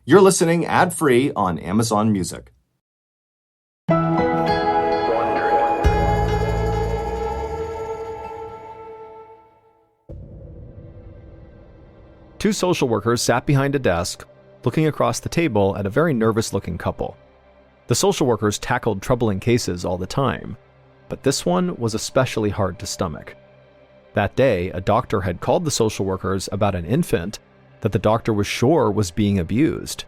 You're listening ad-free on Amazon Music. Two social workers sat behind a desk, looking across the table at a very nervous-looking couple. The social workers tackled troubling cases all the time, but this one was especially hard to stomach. That day, a doctor had called the social workers about an infant that the doctor was sure was being abused.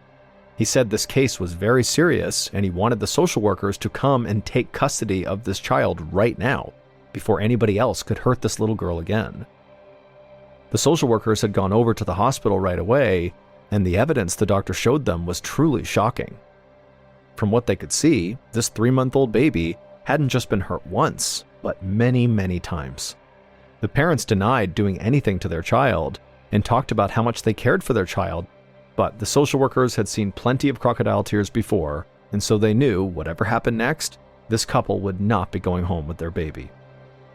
He said this case was very serious, and he wanted the social workers to come and take custody of this child right now, before anybody else could hurt this little girl again. The social workers had gone over to the hospital right away, and the evidence the doctor showed them was truly shocking. From what they could see, this 3-month-old baby hadn't just been hurt once, but many, many times. The parents denied doing anything to their child and talked about how much they cared for their child, but the social workers had seen plenty of crocodile tears before, and so they knew whatever happened next, this couple would not be going home with their baby.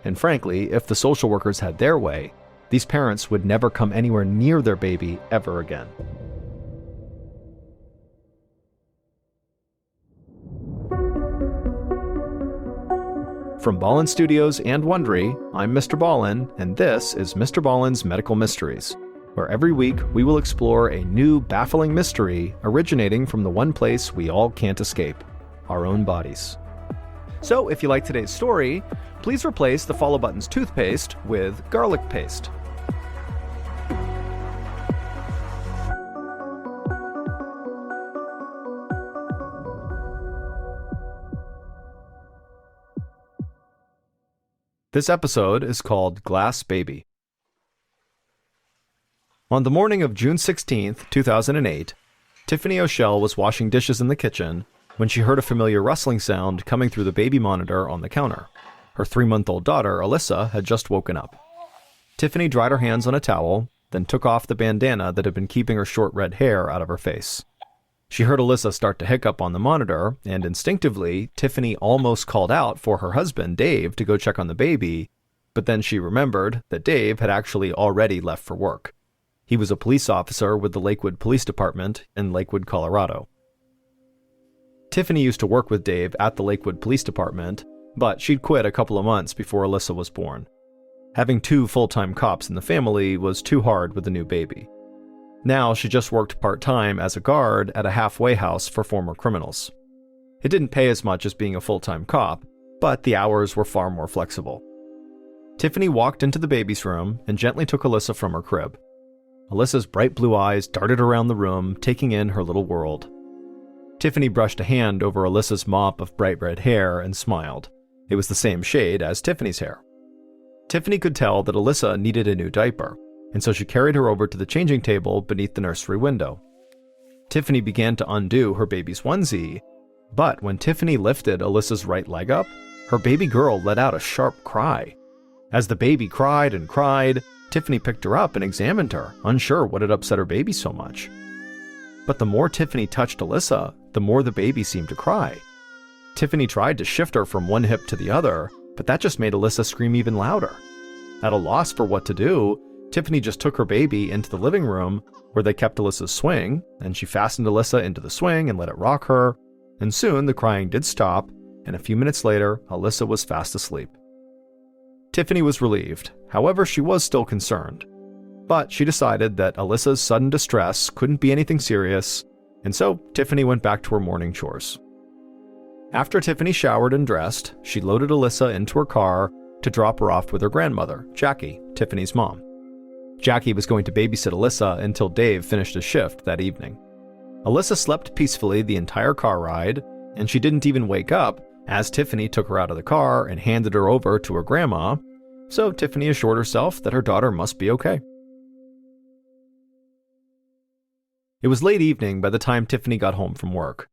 And frankly, if the social workers had their way, these parents would never come anywhere near their baby ever again. From Ballin Studios and Wondery, I'm Mr. Ballin, and this is MrBallen's Medical Mysteries, where every week we will explore a new baffling mystery originating from the one place we all can't escape, our own bodies. So if you like today's story, please replace the Follow Button's toothpaste with garlic paste. This episode is called Glass Baby. On the morning of June 16th, 2008, Tiffany O'Shell was washing dishes in the kitchen when she heard a familiar rustling sound coming through the baby monitor on the counter. Her 3-month-old daughter, Alyssa, had just woken up. Tiffany dried her hands on a towel, then took off the bandana that had been keeping her short red hair out of her face. She heard Alyssa start to hiccup on the monitor, and instinctively, Tiffany almost called out for her husband, Dave, to go check on the baby, but then she remembered that Dave had actually already left for work. He was a police officer with the Lakewood Police Department in Lakewood, Colorado. Tiffany used to work with Dave at the Lakewood Police Department, but she'd quit a couple of months before Alyssa was born. Having 2 full-time cops in the family was too hard with a new baby. Now she just worked part-time as a guard at a halfway house for former criminals. It didn't pay as much as being a full-time cop, but the hours were far more flexible. Tiffany walked into the baby's room and gently took Alyssa from her crib. Alyssa's bright blue eyes darted around the room, taking in her little world. Tiffany brushed a hand over Alyssa's mop of bright red hair and smiled. It was the same shade as Tiffany's hair. Tiffany could tell that Alyssa needed a new diaper, and so she carried her over to the changing table beneath the nursery window. Tiffany began to undo her baby's onesie, but when Tiffany lifted Alyssa's right leg up, her baby girl let out a sharp cry. As the baby cried and cried, Tiffany picked her up and examined her, unsure what had upset her baby so much. But the more Tiffany touched Alyssa, the more the baby seemed to cry. Tiffany tried to shift her from one hip to the other, but that just made Alyssa scream even louder. At a loss for what to do, Tiffany just took her baby into the living room where they kept Alyssa's swing, and she fastened Alyssa into the swing and let it rock her, and soon the crying did stop, and a few minutes later, Alyssa was fast asleep. Tiffany was relieved, however she was still concerned, but she decided that Alyssa's sudden distress couldn't be anything serious, and so Tiffany went back to her morning chores. After Tiffany showered and dressed, she loaded Alyssa into her car to drop her off with her grandmother, Jackie, Tiffany's mom. Jackie was going to babysit Alyssa until Dave finished his shift that evening. Alyssa slept peacefully the entire car ride, and she didn't even wake up as Tiffany took her out of the car and handed her over to her grandma, so Tiffany assured herself that her daughter must be okay. It was late evening by the time Tiffany got home from work.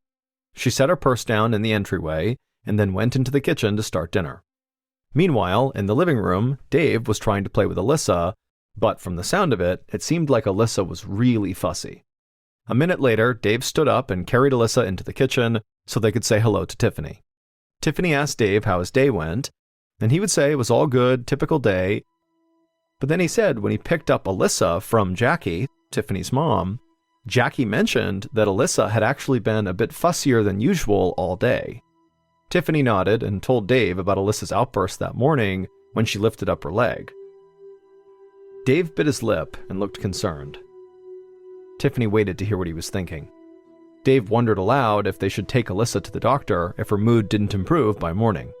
She set her purse down in the entryway and then went into the kitchen to start dinner. Meanwhile, in the living room, Dave was trying to play with Alyssa, but from the sound of it, it seemed like Alyssa was really fussy. A minute later, Dave stood up and carried Alyssa into the kitchen so they could say hello to Tiffany. Tiffany asked Dave how his day went, and he would say it was all good, typical day. But then he said when he picked up Alyssa from Jackie, Tiffany's mom, Jackie mentioned that Alyssa had actually been a bit fussier than usual all day. Tiffany nodded and told Dave about Alyssa's outburst that morning when she lifted up her leg. Dave bit his lip and looked concerned. Tiffany waited to hear what he was thinking. Dave wondered aloud if they should take Alyssa to the doctor if her mood didn't improve by morning.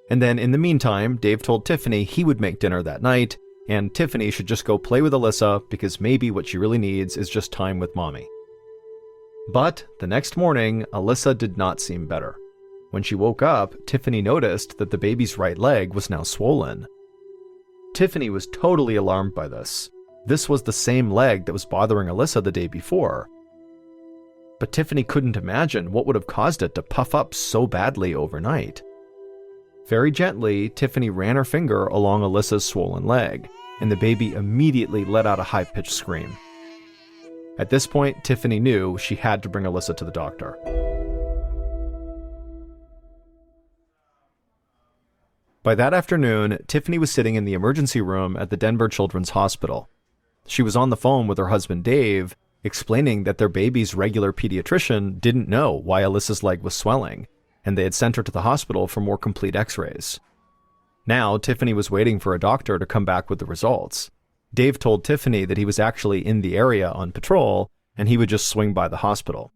And then in the meantime, Dave told Tiffany he would make dinner that night, and Tiffany should just go play with Alyssa because maybe what she really needs is just time with mommy. But the next morning, Alyssa did not seem better. When she woke up, Tiffany noticed that the baby's right leg was now swollen. Tiffany was totally alarmed by this. This was the same leg that was bothering Alyssa the day before. But Tiffany couldn't imagine what would have caused it to puff up so badly overnight. Very gently, Tiffany ran her finger along Alyssa's swollen leg, and the baby immediately let out a high-pitched scream. At this point, Tiffany knew she had to bring Alyssa to the doctor. By that afternoon, Tiffany was sitting in the emergency room at the Denver Children's Hospital. She was on the phone with her husband Dave, explaining that their baby's regular pediatrician didn't know why Alyssa's leg was swelling, and they had sent her to the hospital for more complete x-rays. Now, Tiffany was waiting for a doctor to come back with the results. Dave told Tiffany that he was actually in the area on patrol, and he would just swing by the hospital.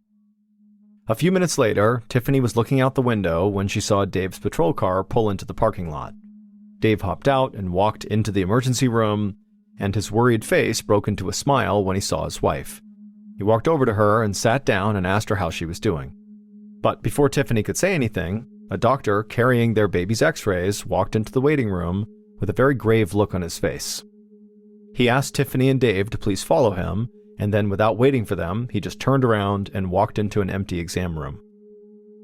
A few minutes later, Tiffany was looking out the window when she saw Dave's patrol car pull into the parking lot. Dave hopped out and walked into the emergency room, and his worried face broke into a smile when he saw his wife. He walked over to her and sat down and asked her how she was doing. But before Tiffany could say anything, a doctor carrying their baby's x-rays walked into the waiting room with a very grave look on his face. He asked Tiffany and Dave to please follow him, and then without waiting for them, he just turned around and walked into an empty exam room.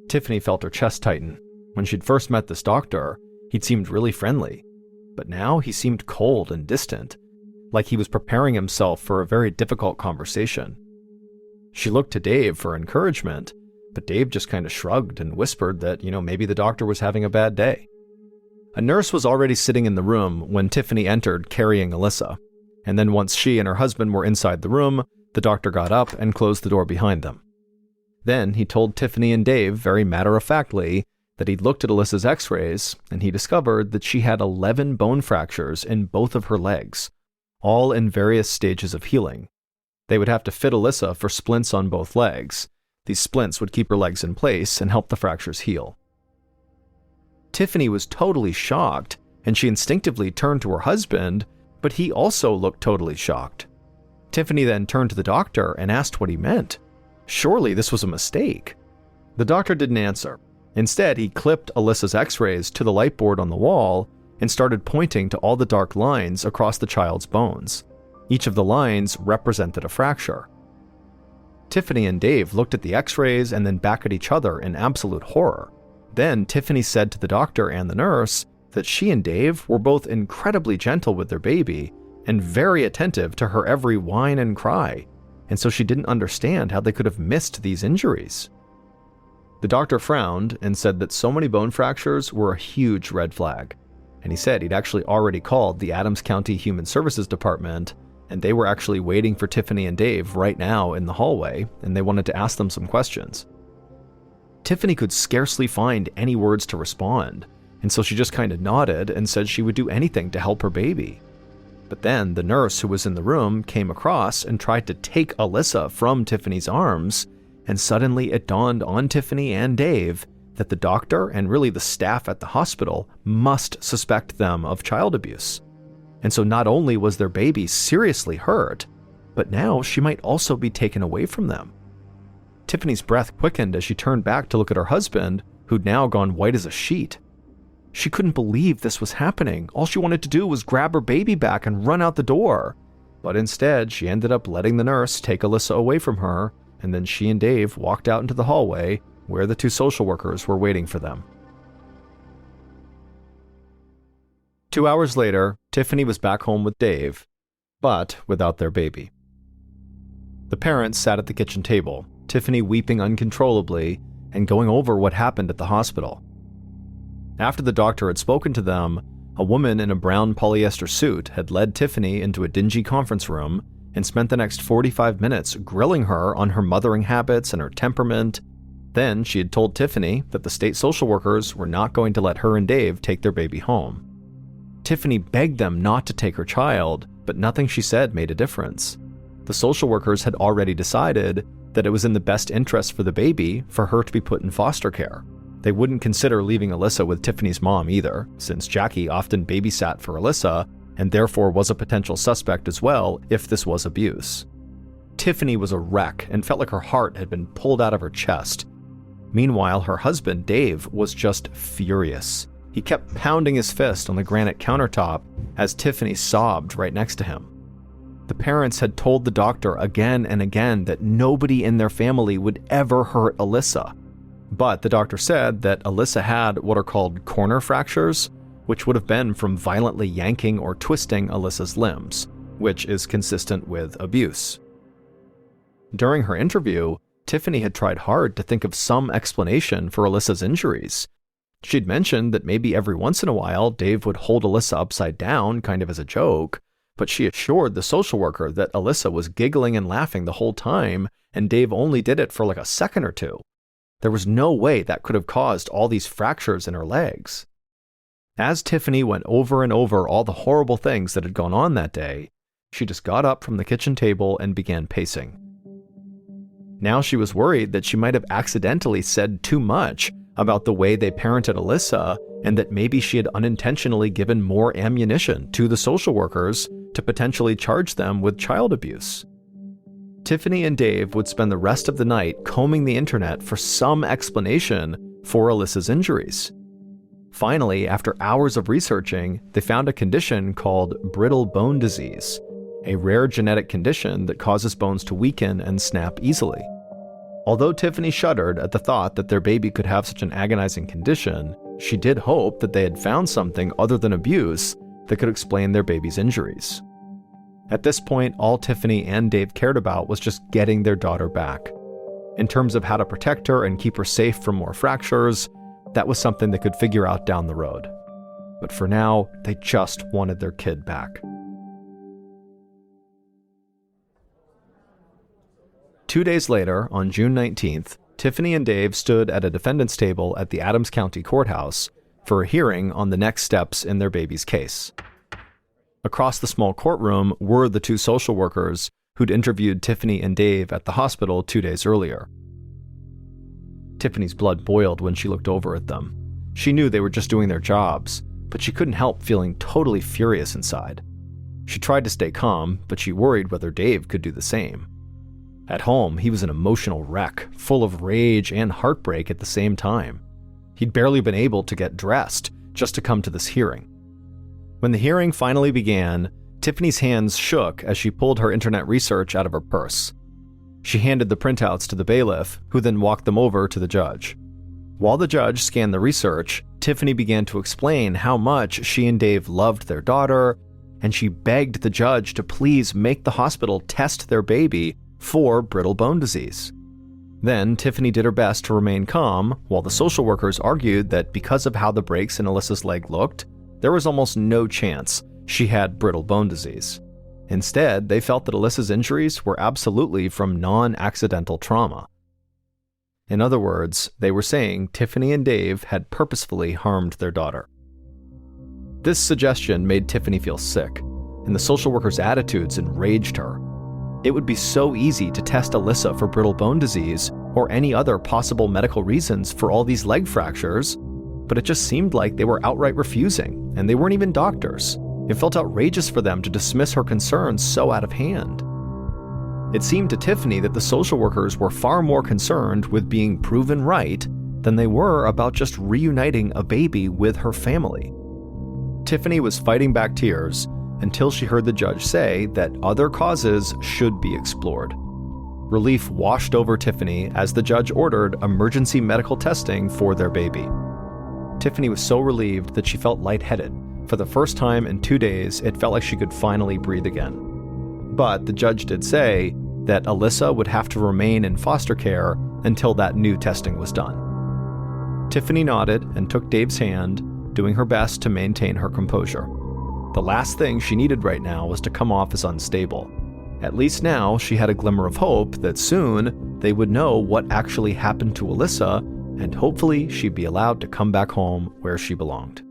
Tiffany felt her chest tighten. When she'd first met this doctor, he'd seemed really friendly, but now he seemed cold and distant, like he was preparing himself for a very difficult conversation. She looked to Dave for encouragement, but Dave just kind of shrugged and whispered that, maybe the doctor was having a bad day. A nurse was already sitting in the room when Tiffany entered carrying Alyssa, and then once she and her husband were inside the room, the doctor got up and closed the door behind them. Then he told Tiffany and Dave very matter-of-factly that he'd looked at Alyssa's x-rays, and he discovered that she had 11 bone fractures in both of her legs, all in various stages of healing. They would have to fit Alyssa for splints on both legs. These splints would keep her legs in place and help the fractures heal. Tiffany was totally shocked, and she instinctively turned to her husband, but he also looked totally shocked. Tiffany then turned to the doctor and asked what he meant. Surely this was a mistake. The doctor didn't answer. Instead, he clipped Alyssa's x-rays to the light board on the wall and started pointing to all the dark lines across the child's bones. Each of the lines represented a fracture. Tiffany and Dave looked at the x-rays and then back at each other in absolute horror. Then Tiffany said to the doctor and the nurse that she and Dave were both incredibly gentle with their baby and very attentive to her every whine and cry, and so she didn't understand how they could have missed these injuries. The doctor frowned and said that so many bone fractures were a huge red flag, and he said he'd actually already called the Adams County Human Services Department, and they were actually waiting for Tiffany and Dave right now in the hallway, and they wanted to ask them some questions. Tiffany could scarcely find any words to respond, and so she just kind of nodded and said she would do anything to help her baby. But then the nurse who was in the room came across and tried to take Alyssa from Tiffany's arms, and suddenly it dawned on Tiffany and Dave that the doctor and really the staff at the hospital must suspect them of child abuse. And so not only was their baby seriously hurt, but now she might also be taken away from them. Tiffany's breath quickened as she turned back to look at her husband, who'd now gone white as a sheet. She couldn't believe this was happening. All she wanted to do was grab her baby back and run out the door. But instead, she ended up letting the nurse take Alyssa away from her, and then she and Dave walked out into the hallway where the two social workers were waiting for them. 2 hours later, Tiffany was back home with Dave, but without their baby. The parents sat at the kitchen table, Tiffany weeping uncontrollably and going over what happened at the hospital. After the doctor had spoken to them, a woman in a brown polyester suit had led Tiffany into a dingy conference room and spent the next 45 minutes grilling her on her mothering habits and her temperament. Then she had told Tiffany that the state social workers were not going to let her and Dave take their baby home. Tiffany begged them not to take her child, but nothing she said made a difference. The social workers had already decided that it was in the best interest for the baby for her to be put in foster care. They wouldn't consider leaving Alyssa with Tiffany's mom either, since Jackie often babysat for Alyssa and therefore was a potential suspect as well if this was abuse. Tiffany was a wreck and felt like her heart had been pulled out of her chest. Meanwhile, her husband, Dave, was just furious. He kept pounding his fist on the granite countertop as Tiffany sobbed right next to him. The parents had told the doctor again and again that nobody in their family would ever hurt Alyssa. But the doctor said that Alyssa had what are called corner fractures, which would have been from violently yanking or twisting Alyssa's limbs, which is consistent with abuse. During her interview, Tiffany had tried hard to think of some explanation for Alyssa's injuries. She'd mentioned that maybe every once in a while Dave would hold Alyssa upside down, kind of as a joke, but she assured the social worker that Alyssa was giggling and laughing the whole time, and Dave only did it for like a second or two. There was no way that could have caused all these fractures in her legs. As Tiffany went over and over all the horrible things that had gone on that day, she just got up from the kitchen table and began pacing. Now she was worried that she might have accidentally said too much about the way they parented Alyssa, and that maybe she had unintentionally given more ammunition to the social workers to potentially charge them with child abuse. Tiffany and Dave would spend the rest of the night combing the internet for some explanation for Alyssa's injuries. Finally, after hours of researching, they found a condition called brittle bone disease, a rare genetic condition that causes bones to weaken and snap easily. Although Tiffany shuddered at the thought that their baby could have such an agonizing condition, she did hope that they had found something other than abuse that could explain their baby's injuries. At this point, all Tiffany and Dave cared about was just getting their daughter back. In terms of how to protect her and keep her safe from more fractures, that was something they could figure out down the road. But for now, they just wanted their kid back. 2 days later, on June 19th, Tiffany and Dave stood at a defendant's table at the Adams County Courthouse for a hearing on the next steps in their baby's case. Across the small courtroom were the two social workers who'd interviewed Tiffany and Dave at the hospital 2 days earlier. Tiffany's blood boiled when she looked over at them. She knew they were just doing their jobs, but she couldn't help feeling totally furious inside. She tried to stay calm, but she worried whether Dave could do the same. At home, he was an emotional wreck, full of rage and heartbreak at the same time. He'd barely been able to get dressed just to come to this hearing. When the hearing finally began, Tiffany's hands shook as she pulled her internet research out of her purse. She handed the printouts to the bailiff, who then walked them over to the judge. While the judge scanned the research, Tiffany began to explain how much she and Dave loved their daughter, and she begged the judge to please make the hospital test their baby for brittle bone disease. Then Tiffany did her best to remain calm, while the social workers argued that because of how the breaks in Alyssa's leg looked, there was almost no chance she had brittle bone disease. Instead, they felt that Alyssa's injuries were absolutely from non-accidental trauma. In other words, they were saying Tiffany and Dave had purposefully harmed their daughter. This suggestion made Tiffany feel sick, and the social workers' attitudes enraged her. It would be so easy to test Alyssa for brittle bone disease or any other possible medical reasons for all these leg fractures, but it just seemed like they were outright refusing, and they weren't even doctors. It felt outrageous for them to dismiss her concerns so out of hand. It seemed to Tiffany that the social workers were far more concerned with being proven right than they were about just reuniting a baby with her family. Tiffany was fighting back tears until she heard the judge say that other causes should be explored. Relief washed over Tiffany as the judge ordered emergency medical testing for their baby. Tiffany was so relieved that she felt lightheaded. For the first time in 2 days, it felt like she could finally breathe again. But the judge did say that Alyssa would have to remain in foster care until that new testing was done. Tiffany nodded and took Dave's hand, doing her best to maintain her composure. The last thing she needed right now was to come off as unstable. At least now she had a glimmer of hope that soon they would know what actually happened to Alyssa, and hopefully she'd be allowed to come back home where she belonged.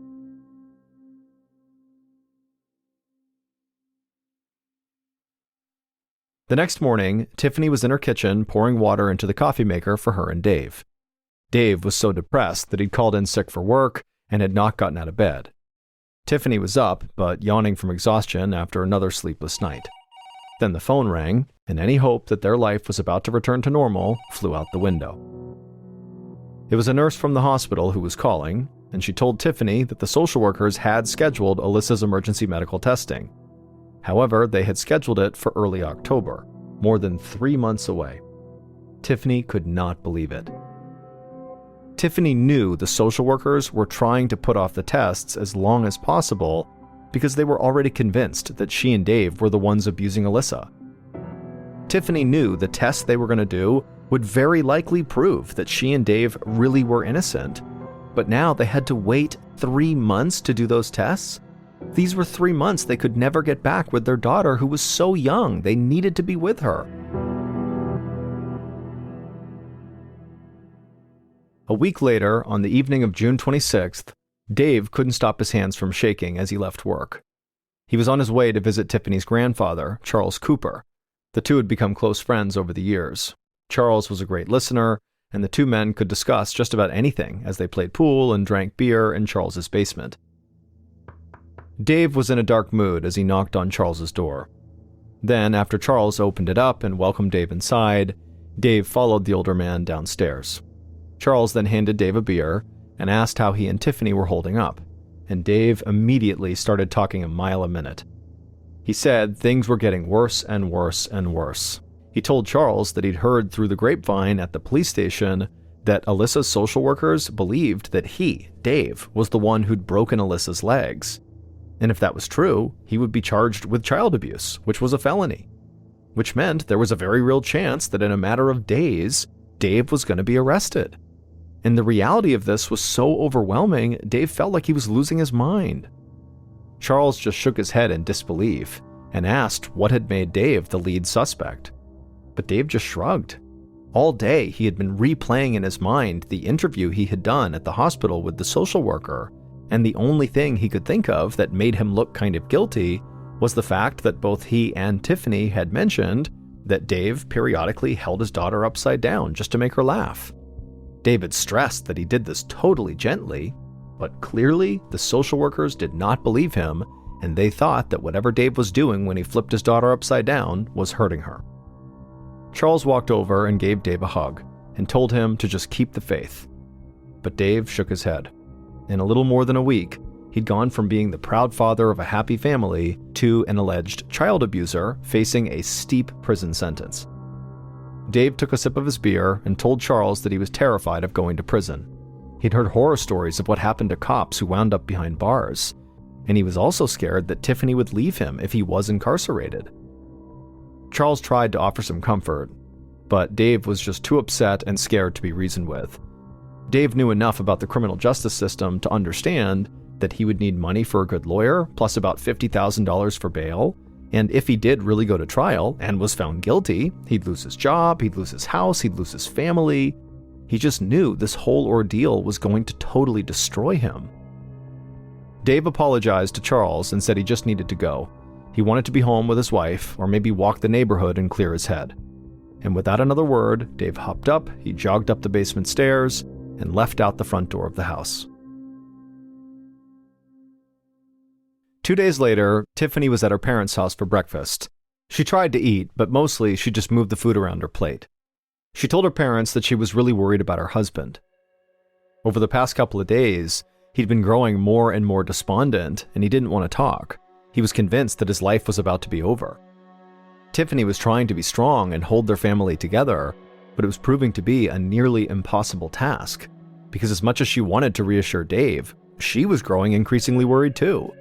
The next morning, Tiffany was in her kitchen pouring water into the coffee maker for her and Dave. Dave was so depressed that he'd called in sick for work and had not gotten out of bed. Tiffany was up, but yawning from exhaustion after another sleepless night. Then the phone rang, and any hope that their life was about to return to normal flew out the window. It was a nurse from the hospital who was calling, and she told Tiffany that the social workers had scheduled Alyssa's emergency medical testing. However, they had scheduled it for early October, more than 3 months away. Tiffany could not believe it. Tiffany knew the social workers were trying to put off the tests as long as possible because they were already convinced that she and Dave were the ones abusing Alyssa. Tiffany knew the tests they were going to do would very likely prove that she and Dave really were innocent, but now they had to wait 3 months to do those tests? These were 3 months they could never get back with their daughter who was so young they needed to be with her. A week later, on the evening of June 26th, Dave couldn't stop his hands from shaking as he left work. He was on his way to visit Tiffany's grandfather, Charles Cooper. The two had become close friends over the years. Charles was a great listener, and the two men could discuss just about anything as they played pool and drank beer in Charles's basement. Dave was in a dark mood as he knocked on Charles's door. Then, after Charles opened it up and welcomed Dave inside, Dave followed the older man downstairs. Charles then handed Dave a beer and asked how he and Tiffany were holding up, and Dave immediately started talking a mile a minute. He said things were getting worse and worse and worse. He told Charles that he'd heard through the grapevine at the police station that Alyssa's social workers believed that he, Dave, was the one who'd broken Alyssa's legs. And if that was true, he would be charged with child abuse, which was a felony. Which meant there was a very real chance that in a matter of days, Dave was going to be arrested. And the reality of this was so overwhelming, Dave felt like he was losing his mind. Charles just shook his head in disbelief and asked what had made Dave the lead suspect. But Dave just shrugged. All day, he had been replaying in his mind the interview he had done at the hospital with the social worker, and the only thing he could think of that made him look kind of guilty was the fact that both he and Tiffany had mentioned that Dave periodically held his daughter upside down just to make her laugh. David stressed that he did this totally gently, but clearly the social workers did not believe him, and they thought that whatever Dave was doing when he flipped his daughter upside down was hurting her. Charles walked over and gave Dave a hug and told him to just keep the faith. But Dave shook his head. In a little more than a week, he'd gone from being the proud father of a happy family to an alleged child abuser facing a steep prison sentence. Dave took a sip of his beer and told Charles that he was terrified of going to prison. He'd heard horror stories of what happened to cops who wound up behind bars, and he was also scared that Tiffany would leave him if he was incarcerated. Charles tried to offer some comfort, but Dave was just too upset and scared to be reasoned with. Dave knew enough about the criminal justice system to understand that he would need money for a good lawyer, plus about $50,000 for bail, and if he did really go to trial and was found guilty, he'd lose his job, he'd lose his house, he'd lose his family. He just knew this whole ordeal was going to totally destroy him. Dave apologized to Charles and said he just needed to go. He wanted to be home with his wife, or maybe walk the neighborhood and clear his head. And without another word, Dave hopped up, he jogged up the basement stairs, and left out the front door of the house. 2 days later, Tiffany was at her parents' house for breakfast. She tried to eat, but mostly she just moved the food around her plate. She told her parents that she was really worried about her husband. Over the past couple of days, he'd been growing more and more despondent, and he didn't want to talk. He was convinced that his life was about to be over. Tiffany was trying to be strong and hold their family together, but it was proving to be a nearly impossible task, because as much as she wanted to reassure Dave, she was growing increasingly worried too.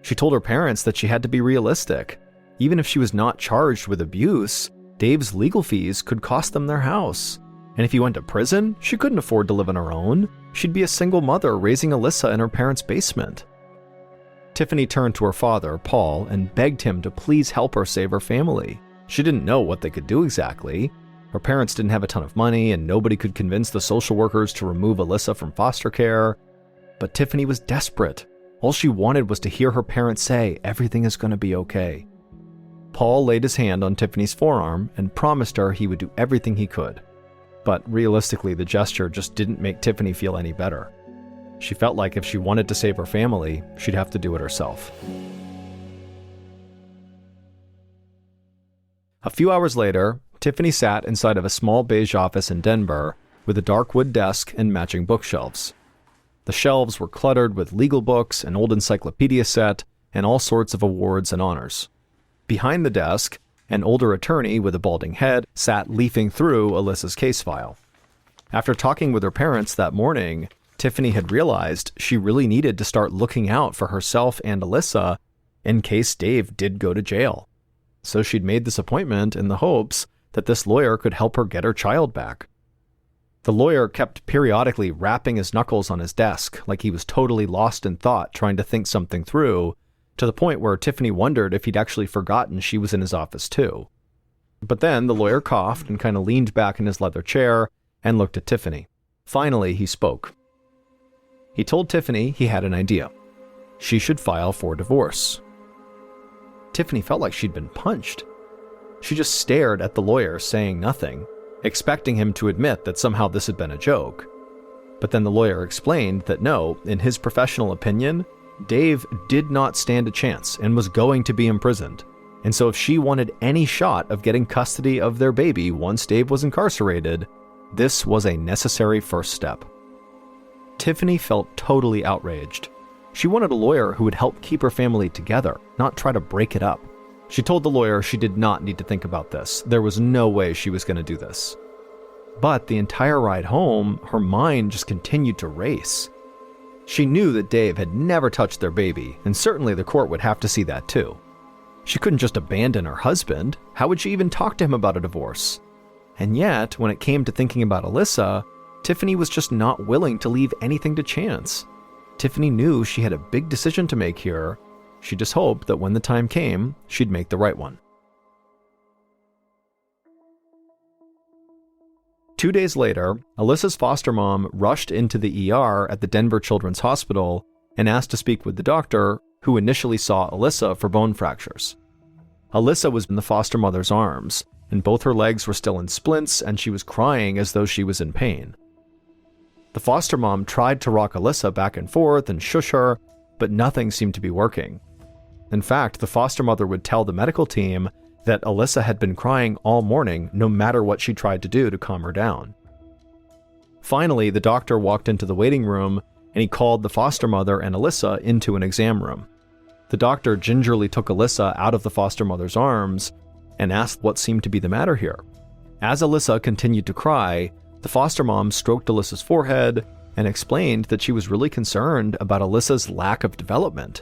She told her parents that she had to be realistic. Even if she was not charged with abuse, Dave's legal fees could cost them their house. And if he went to prison, she couldn't afford to live on her own. She'd be a single mother raising Alyssa in her parents' basement. Tiffany turned to her father, Paul, and begged him to please help her save her family. She didn't know what they could do exactly. Her parents didn't have a ton of money, and nobody could convince the social workers to remove Alyssa from foster care. But Tiffany was desperate. All she wanted was to hear her parents say, "Everything is going to be okay." Paul laid his hand on Tiffany's forearm and promised her he would do everything he could. But realistically, the gesture just didn't make Tiffany feel any better. She felt like if she wanted to save her family, she'd have to do it herself. A few hours later, Tiffany sat inside of a small beige office in Denver with a dark wood desk and matching bookshelves. The shelves were cluttered with legal books, an old encyclopedia set, and all sorts of awards and honors. Behind the desk, an older attorney with a balding head sat leafing through Alyssa's case file. After talking with her parents that morning, Tiffany had realized she really needed to start looking out for herself and Alyssa in case Dave did go to jail. So she'd made this appointment in the hopes that this lawyer could help her get her child back. The lawyer kept periodically rapping his knuckles on his desk like he was totally lost in thought trying to think something through, to the point where Tiffany wondered if he'd actually forgotten she was in his office too. But then the lawyer coughed and kind of leaned back in his leather chair and looked at Tiffany. Finally, he spoke. He told Tiffany he had an idea. She should file for divorce. Tiffany felt like she'd been punched. She just stared at the lawyer, saying nothing, expecting him to admit that somehow this had been a joke. But then the lawyer explained that no, in his professional opinion, Dave did not stand a chance and was going to be imprisoned. And so if she wanted any shot of getting custody of their baby once Dave was incarcerated, this was a necessary first step. Tiffany felt totally outraged. She wanted a lawyer who would help keep her family together, not try to break it up. She told the lawyer she did not need to think about this. There was no way she was going to do this. But the entire ride home, her mind just continued to race. She knew that Dave had never touched their baby, and certainly the court would have to see that too. She couldn't just abandon her husband. How would she even talk to him about a divorce? And yet, when it came to thinking about Alyssa, Tiffany was just not willing to leave anything to chance. Tiffany knew she had a big decision to make here. She just hoped that when the time came, she'd make the right one. 2 days later, Alyssa's foster mom rushed into the ER at the Denver Children's Hospital and asked to speak with the doctor, who initially saw Alyssa for bone fractures. Alyssa was in the foster mother's arms, and both her legs were still in splints, and she was crying as though she was in pain. The foster mom tried to rock Alyssa back and forth and shush her, but nothing seemed to be working. In fact, the foster mother would tell the medical team that Alyssa had been crying all morning no matter what she tried to do to calm her down. Finally, the doctor walked into the waiting room and he called the foster mother and Alyssa into an exam room. The doctor gingerly took Alyssa out of the foster mother's arms and asked what seemed to be the matter here. As Alyssa continued to cry, the foster mom stroked Alyssa's forehead and explained that she was really concerned about Alyssa's lack of development.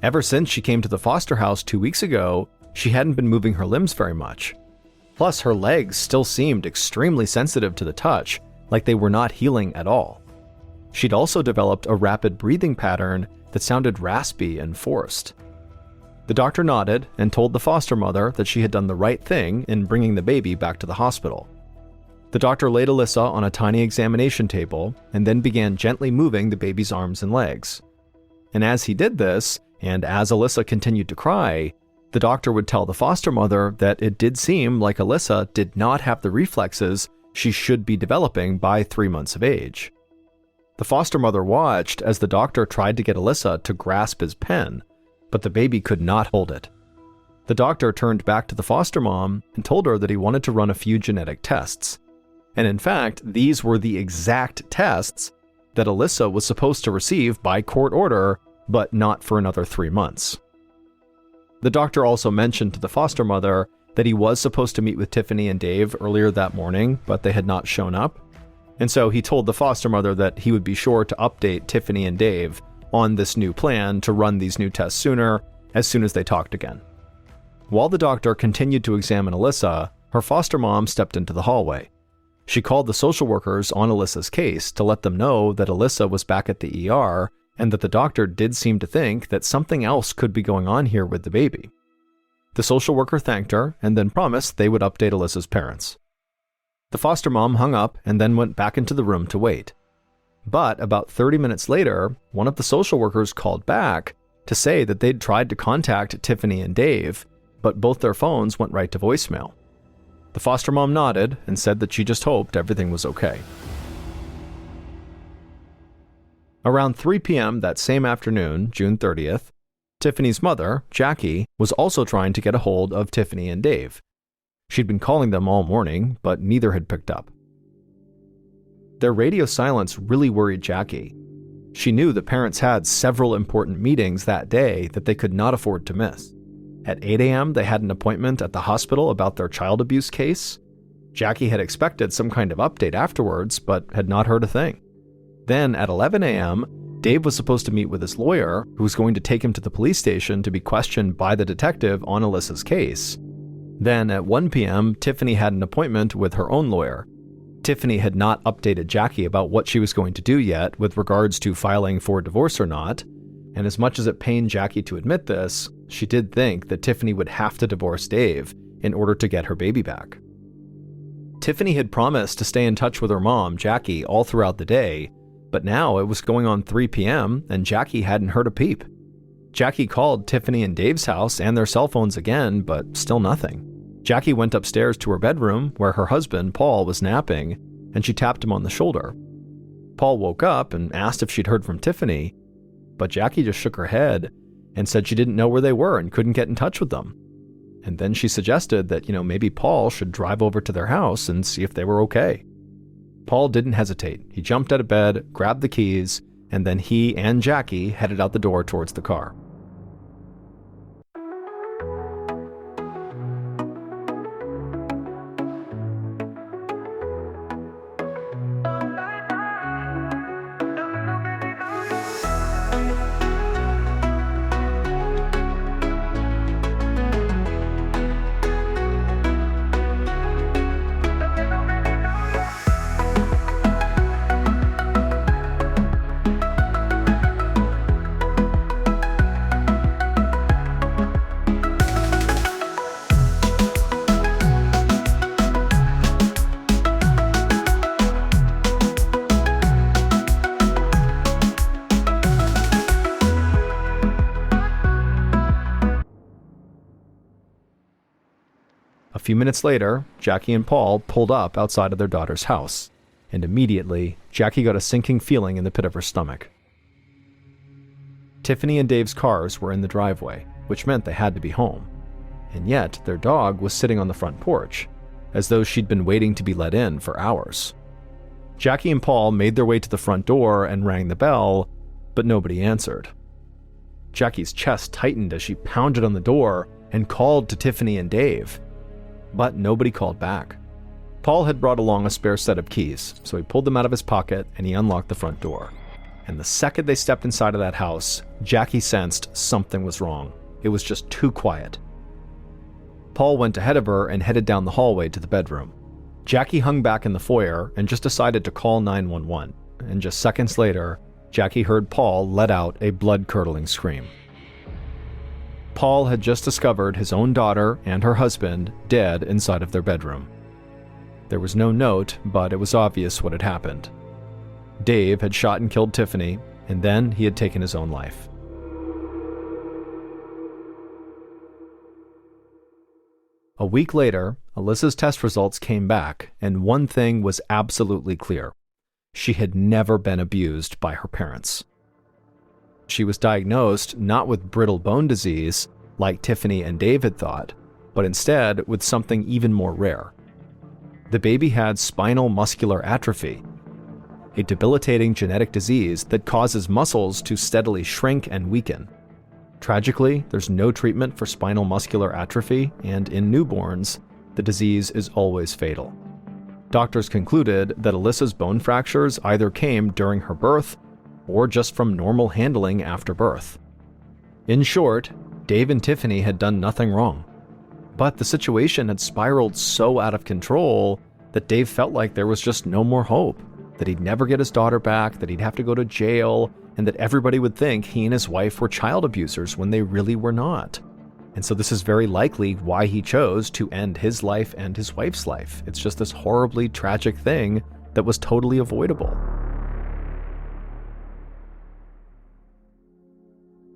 Ever since she came to the foster house 2 weeks ago, she hadn't been moving her limbs very much. Plus, her legs still seemed extremely sensitive to the touch, like they were not healing at all. She'd also developed a rapid breathing pattern that sounded raspy and forced. The doctor nodded and told the foster mother that she had done the right thing in bringing the baby back to the hospital. The doctor laid Alyssa on a tiny examination table and then began gently moving the baby's arms and legs. And as he did this, and as Alyssa continued to cry, the doctor would tell the foster mother that it did seem like Alyssa did not have the reflexes she should be developing by 3 months of age. The foster mother watched as the doctor tried to get Alyssa to grasp his pen, but the baby could not hold it. The doctor turned back to the foster mom and told her that he wanted to run a few genetic tests. And in fact, these were the exact tests that Alyssa was supposed to receive by court order, but not for another 3 months. The doctor also mentioned to the foster mother that he was supposed to meet with Tiffany and Dave earlier that morning, but they had not shown up. And so he told the foster mother that he would be sure to update Tiffany and Dave on this new plan to run these new tests sooner, as soon as they talked again. While the doctor continued to examine Alyssa, her foster mom stepped into the hallway. She called the social workers on Alyssa's case to let them know that Alyssa was back at the ER and that the doctor did seem to think that something else could be going on here with the baby. The social worker thanked her and then promised they would update Alyssa's parents. The foster mom hung up and then went back into the room to wait. But about 30 minutes later, one of the social workers called back to say that they'd tried to contact Tiffany and Dave, but both their phones went right to voicemail. The foster mom nodded and said that she just hoped everything was okay. Around 3 p.m. that same afternoon, June 30th, Tiffany's mother, Jackie, was also trying to get a hold of Tiffany and Dave. She'd been calling them all morning, but neither had picked up. Their radio silence really worried Jackie. She knew the parents had several important meetings that day that they could not afford to miss. At 8 a.m., they had an appointment at the hospital about their child abuse case. Jackie had expected some kind of update afterwards, but had not heard a thing. Then at 11 a.m., Dave was supposed to meet with his lawyer, who was going to take him to the police station to be questioned by the detective on Alyssa's case. Then at 1 p.m., Tiffany had an appointment with her own lawyer. Tiffany had not updated Jackie about what she was going to do yet with regards to filing for divorce or not, and as much as it pained Jackie to admit this, she did think that Tiffany would have to divorce Dave in order to get her baby back. Tiffany had promised to stay in touch with her mom, Jackie, all throughout the day, but now it was going on 3 p.m. and Jackie hadn't heard a peep. Jackie called Tiffany and Dave's house and their cell phones again, but still nothing. Jackie went upstairs to her bedroom where her husband, Paul, was napping, and she tapped him on the shoulder. Paul woke up and asked if she'd heard from Tiffany, but Jackie just shook her head and said she didn't know where they were and couldn't get in touch with them. And then she suggested that, maybe Paul should drive over to their house and see if they were okay. Paul didn't hesitate. He jumped out of bed, grabbed the keys, and then he and Jackie headed out the door towards the car. A few minutes later, Jackie and Paul pulled up outside of their daughter's house, and immediately, Jackie got a sinking feeling in the pit of her stomach. Tiffany and Dave's cars were in the driveway, which meant they had to be home, and yet their dog was sitting on the front porch, as though she'd been waiting to be let in for hours. Jackie and Paul made their way to the front door and rang the bell, but nobody answered. Jackie's chest tightened as she pounded on the door and called to Tiffany and Dave, but nobody called back. Paul had brought along a spare set of keys, so he pulled them out of his pocket and he unlocked the front door. And the second they stepped inside of that house, Jackie sensed something was wrong. It was just too quiet. Paul went ahead of her and headed down the hallway to the bedroom. Jackie hung back in the foyer and just decided to call 911, and just seconds later, Jackie heard Paul let out a blood-curdling scream. Paul had just discovered his own daughter and her husband dead inside of their bedroom. There was no note, but it was obvious what had happened. Dave had shot and killed Tiffany, and then he had taken his own life. A week later, Alyssa's test results came back, and one thing was absolutely clear. She had never been abused by her parents. She was diagnosed not with brittle bone disease, like Tiffany and Dave had thought, but instead with something even more rare. The baby had spinal muscular atrophy, a debilitating genetic disease that causes muscles to steadily shrink and weaken. Tragically, there's no treatment for spinal muscular atrophy, and in newborns, the disease is always fatal. Doctors concluded that Alyssa's bone fractures either came during her birth or just from normal handling after birth. In short, Dave and Tiffany had done nothing wrong. But the situation had spiraled so out of control that Dave felt like there was just no more hope, that he'd never get his daughter back, that he'd have to go to jail, and that everybody would think he and his wife were child abusers when they really were not. And so this is very likely why he chose to end his life and his wife's life. It's just this horribly tragic thing that was totally avoidable.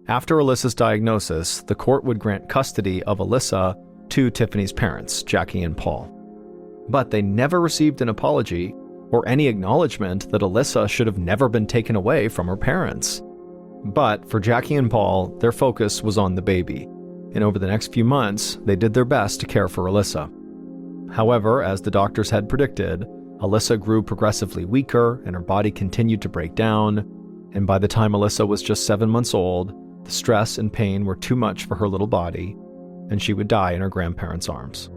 After Alyssa's diagnosis, the court would grant custody of Alyssa to Tiffany's parents, Jackie and Paul. But they never received an apology or any acknowledgement that Alyssa should have never been taken away from her parents. But for Jackie and Paul, their focus was on the baby, and over the next few months, they did their best to care for Alyssa. However, as the doctors had predicted, Alyssa grew progressively weaker and her body continued to break down, and by the time Alyssa was just 7 months old, the stress and pain were too much for her little body, and she would die in her grandparents' arms.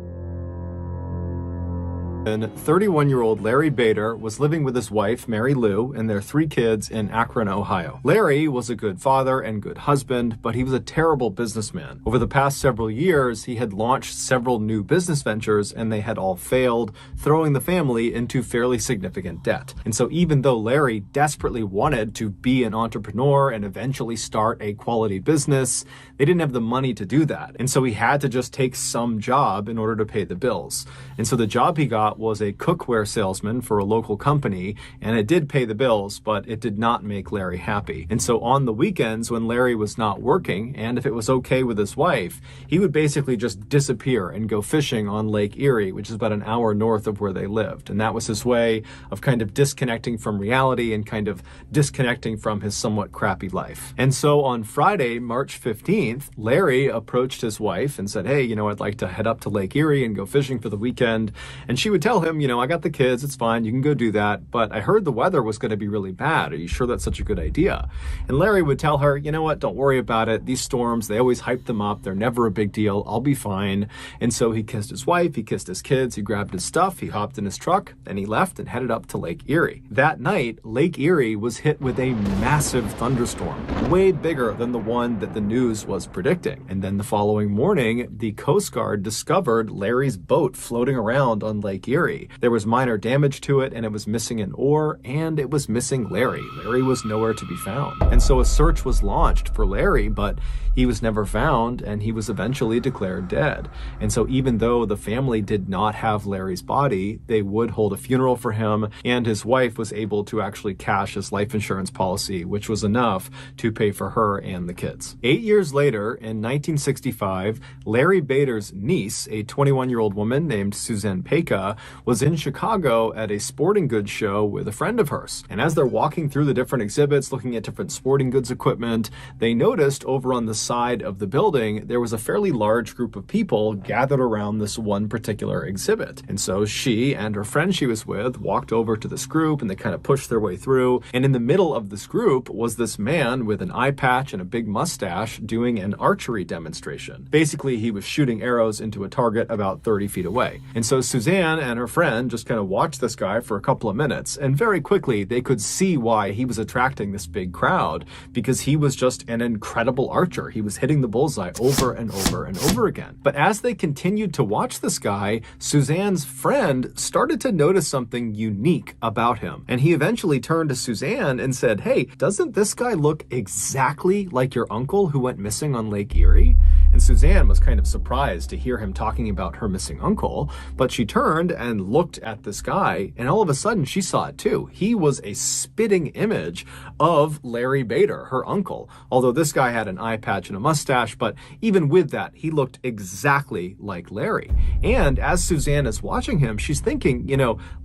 31-year-old Larry Bader was living with his wife, Mary Lou, and their 3 kids in Akron, Ohio. Larry was a good father and good husband, but he was a terrible businessman. Over the past several years, he had launched several new business ventures, and they had all failed, throwing the family into fairly significant debt. And so even though Larry desperately wanted to be an entrepreneur and eventually start a quality business, they didn't have the money to do that. And so he had to just take some job in order to pay the bills. And so the job he got was a cookware salesman for a local company, and it did pay the bills, but it did not make Larry happy. And so on the weekends when Larry was not working, and if it was okay with his wife, he would basically just disappear and go fishing on Lake Erie, which is about an hour north of where they lived. And that was his way of kind of disconnecting from reality and kind of disconnecting from his somewhat crappy life. And so on Friday, March 15th, Larry approached his wife and said, hey, I'd like to head up to Lake Erie and go fishing for the weekend. And she would tell him, I got the kids, it's fine, you can go do that, but I heard the weather was going to be really bad. Are you sure that's such a good idea? And Larry would tell her, you know what, don't worry about it. These storms, they always hype them up. They're never a big deal. I'll be fine. And so he kissed his wife, he kissed his kids, he grabbed his stuff, he hopped in his truck, and he left and headed up to Lake Erie. That night, Lake Erie was hit with a massive thunderstorm, way bigger than the one that the news was predicting. And then the following morning, the Coast Guard discovered Larry's boat floating around on Lake Erie. There was minor damage to it, and it was missing an oar, and it was missing Larry. Larry was nowhere to be found. And so a search was launched for Larry, but he was never found, and he was eventually declared dead. And so even though the family did not have Larry's body, they would hold a funeral for him, and his wife was able to actually cash his life insurance policy, which was enough to pay for her and the kids. 8 years later, in 1965, Larry Bader's niece, a 21-year-old woman named Suzanne Peka, was in Chicago at a sporting goods show with a friend of hers. And as they're walking through the different exhibits, looking at different sporting goods equipment, they noticed over on the side of the building, there was a fairly large group of people gathered around this one particular exhibit. And so she and her friend she was with walked over to this group, and they kind of pushed their way through. And in the middle of this group was this man with an eye patch and a big mustache doing an archery demonstration. Basically, he was shooting arrows into a target about 30 feet away. And so Suzanne and her friend just kind of watched this guy for a couple of minutes, and very quickly they could see why he was attracting this big crowd, because he was just an incredible archer. He was hitting the bullseye over and over and over again. But as they continued to watch this guy, Suzanne's friend started to notice something unique about him. And he eventually turned to Suzanne and said, hey, doesn't this guy look exactly like your uncle who went missing on Lake Erie? And Suzanne was kind of surprised to hear him talking about her missing uncle, but she turned and looked at this guy, and all of a sudden she saw it too. He was a spitting image of Larry Bader, her uncle, although this guy had an eye patch and a mustache, but even with that, he looked exactly like Larry. And as Suzanne is watching him, she's thinking,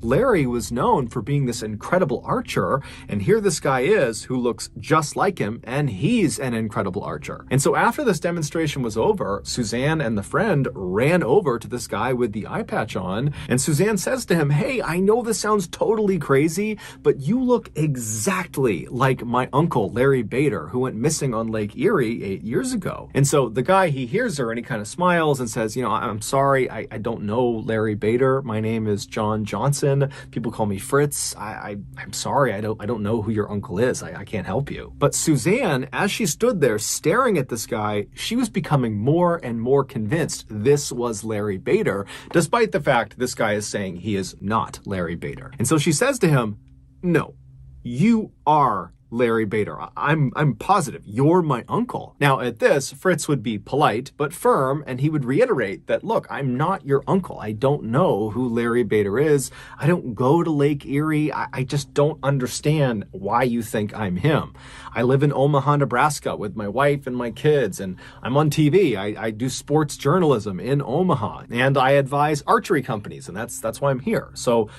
Larry was known for being this incredible archer, and here this guy is who looks just like him, and he's an incredible archer. And so after this demonstration was over, Suzanne and the friend ran over to this guy with the eye patch on, and Suzanne says to him, hey, I know this sounds totally crazy, but you look exactly like my uncle, Larry Bader, who went missing on Lake Erie 8 years ago. And so the guy, he hears her and he kind of smiles and says, I'm sorry, I don't know Larry Bader. My name is John Johnson. People call me Fritz. I'm sorry, I don't know who your uncle is. I can't help you. But Suzanne, as she stood there staring at this guy, she was becoming more and more convinced this was Larry Bader, despite the fact this guy is saying he is not Larry Bader. And so she says to him, no, you are Larry Bader. I'm positive you're my uncle. Now at this, Fritz would be polite but firm, and he would reiterate that, look, I'm not your uncle. I don't know who Larry Bader is. I don't go to Lake Erie. I just don't understand why you think I'm him. I live in Omaha, Nebraska with my wife and my kids, and I'm on TV. I do sports journalism in Omaha, and I advise archery companies, and that's why I'm here. So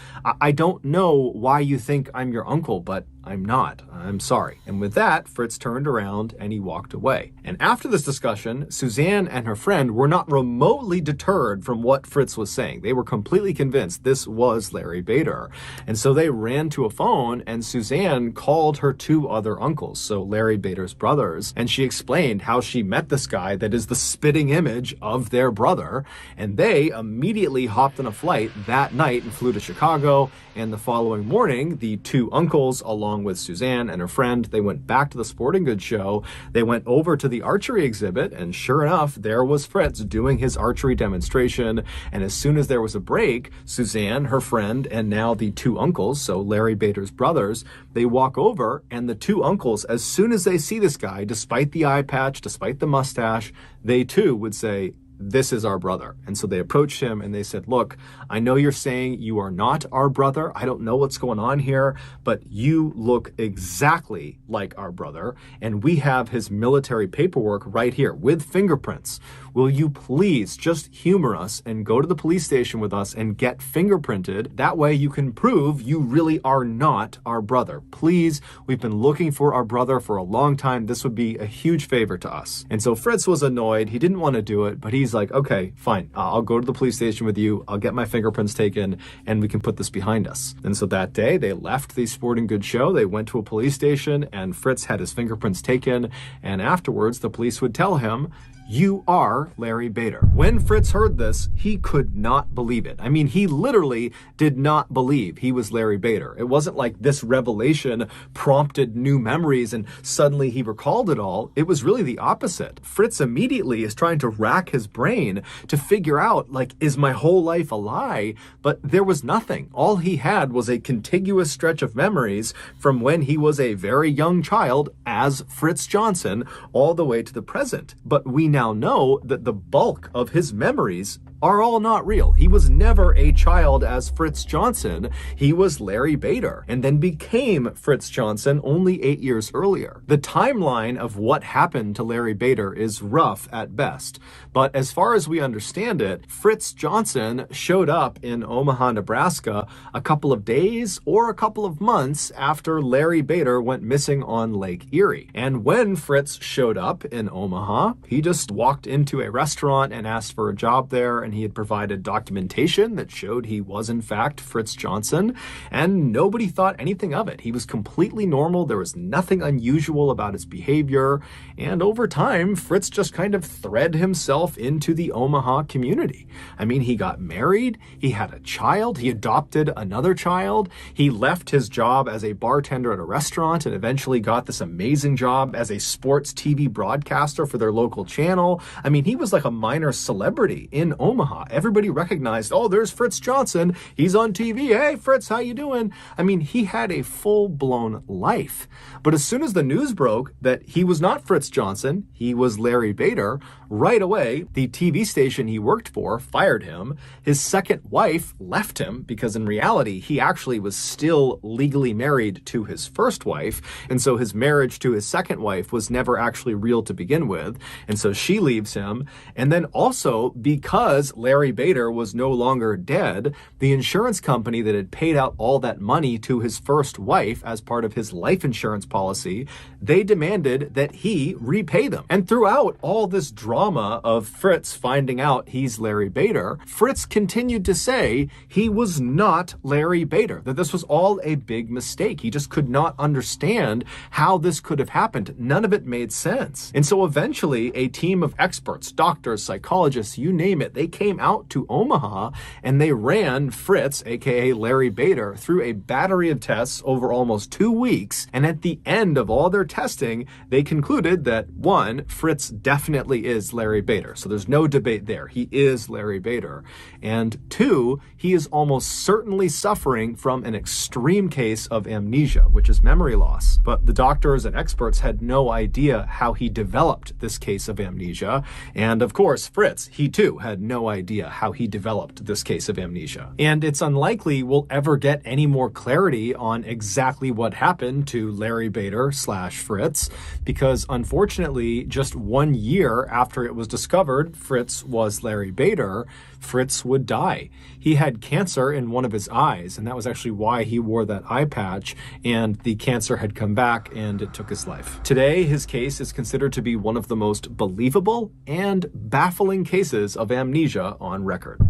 I don't know why you think I'm your uncle, but I'm not. I'm sorry. And with that, Fritz turned around and he walked away. And after this discussion, Suzanne and her friend were not remotely deterred from what Fritz was saying. They were completely convinced this was Larry Bader. And so they ran to a phone, and Suzanne called her two other uncles, so Larry Bader's brothers, and she explained how she met this guy that is the spitting image of their brother. And they immediately hopped on a flight that night and flew to Chicago. And the following morning, the two uncles, along with Suzanne and her friend, they went back to the sporting goods show. They went over to the archery exhibit, and sure enough, there was Fritz doing his archery demonstration. And as soon as there was a break, Suzanne, her friend, and now the two uncles, so Larry Bader's brothers, they walk over, and the two uncles, as soon as they see this guy, despite the eye patch, despite the mustache, they too would say, this is our brother. And so they approached him and they said, look, I know you're saying you are not our brother. I don't know what's going on here, but you look exactly like our brother. And we have his military paperwork right here with fingerprints. Will you please just humor us and go to the police station with us and get fingerprinted? That way you can prove you really are not our brother. Please, we've been looking for our brother for a long time. This would be a huge favor to us. And so Fritz was annoyed. He didn't want to do it, but he's like, okay, fine. I'll go to the police station with you. I'll get my fingerprints taken and we can put this behind us. And so that day they left the sporting goods show. They went to a police station and Fritz had his fingerprints taken. And afterwards, the police would tell him, you are Larry Bader. When Fritz heard this, he could not believe it. I mean, he literally did not believe he was Larry Bader. It wasn't like this revelation prompted new memories and suddenly he recalled it all. It was really the opposite. Fritz immediately is trying to rack his brain to figure out, like, is my whole life a lie? But there was nothing. All he had was a contiguous stretch of memories from when he was a very young child as Fritz Johnson all the way to the present. But we now know that the bulk of his memories are all not real. He was never a child as Fritz Johnson. He was Larry Bader and then became Fritz Johnson only 8 years earlier. The timeline of what happened to Larry Bader is rough at best, but as far as we understand it, Fritz Johnson showed up in Omaha, Nebraska a couple of days or a couple of months after Larry Bader went missing on Lake Erie. And when Fritz showed up in Omaha, he just walked into a restaurant and asked for a job there, and he had provided documentation that showed he was in fact Fritz Johnson, and nobody thought anything of it. He was completely normal. There was nothing unusual about his behavior, and over time, Fritz just kind of thread himself into the Omaha community. I mean, he got married, he had a child, he adopted another child, he left his job as a bartender at a restaurant and eventually got this amazing job as a sports TV broadcaster for their local channel. I mean, he was like a minor celebrity in Omaha. Everybody recognized, oh, there's Fritz Johnson. He's on TV. Hey, Fritz, how you doing? I mean, he had a full-blown life. But as soon as the news broke that he was not Fritz Johnson, he was Larry Bader, right away, the TV station he worked for fired him. His second wife left him because in reality, he actually was still legally married to his first wife. And so his marriage to his second wife was never actually real to begin with. And so she leaves him. And then also because Larry Bader was no longer dead, the insurance company that had paid out all that money to his first wife as part of his life insurance policy, they demanded that he repay them. And throughout all this drama of Fritz finding out he's Larry Bader, Fritz continued to say he was not Larry Bader, that this was all a big mistake. He just could not understand how this could have happened. None of it made sense. And so eventually a team of experts, doctors, psychologists, you name it, they came out to Omaha and they ran Fritz, aka Larry Bader, through a battery of tests over almost 2 weeks. And at the end of all their testing, they concluded that 1, Fritz definitely is Larry Bader. So there's no debate there. He is Larry Bader. And 2, he is almost certainly suffering from an extreme case of amnesia, which is memory loss. But the doctors and experts had no idea how he developed this case of amnesia. And of course, Fritz, he too had no idea how he developed this case of amnesia. And it's unlikely we'll ever get any more clarity on exactly what happened to Larry Bader / Fritz, because unfortunately, just 1 year after it was discovered Fritz was Larry Bader, Fritz would die. He had cancer in one of his eyes, and that was actually why he wore that eye patch, and the cancer had come back and it took his life. Today, his case is considered to be one of the most believable and baffling cases of amnesia on record.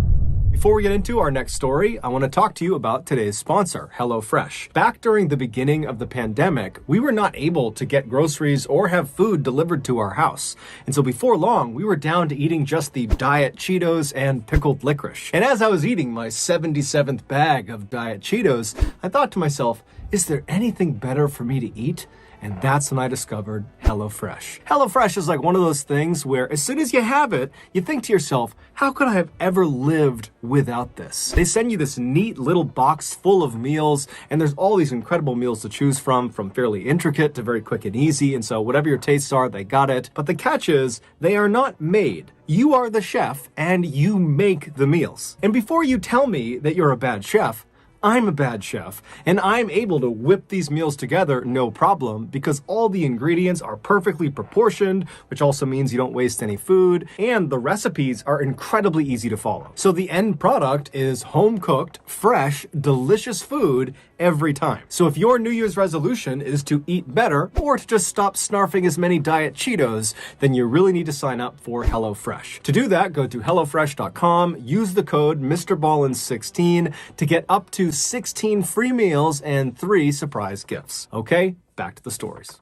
Before we get into our next story, I want to talk to you about today's sponsor, HelloFresh. Back during the beginning of the pandemic, we were not able to get groceries or have food delivered to our house. And so before long, we were down to eating just the Diet Cheetos and pickled licorice. And as I was eating my 77th bag of Diet Cheetos, I thought to myself, is there anything better for me to eat? And that's when I discovered HelloFresh. HelloFresh is like one of those things where as soon as you have it, you think to yourself, how could I have ever lived without this? They send you this neat little box full of meals, and there's all these incredible meals to choose from fairly intricate to very quick and easy. And so whatever your tastes are, they got it. But the catch is, they are not made. You are the chef and you make the meals. And before you tell me that you're a bad chef, I'm a bad chef, and I'm able to whip these meals together no problem because all the ingredients are perfectly proportioned, which also means you don't waste any food, and the recipes are incredibly easy to follow. So the end product is home-cooked, fresh, delicious food every time. So if your New Year's resolution is to eat better or to just stop snarfing as many Diet Cheetos, then you really need to sign up for HelloFresh. To do that, go to HelloFresh.com, use the code MrBallen's16 to get up to 16 free meals and 3 surprise gifts. Okay, back to the stories.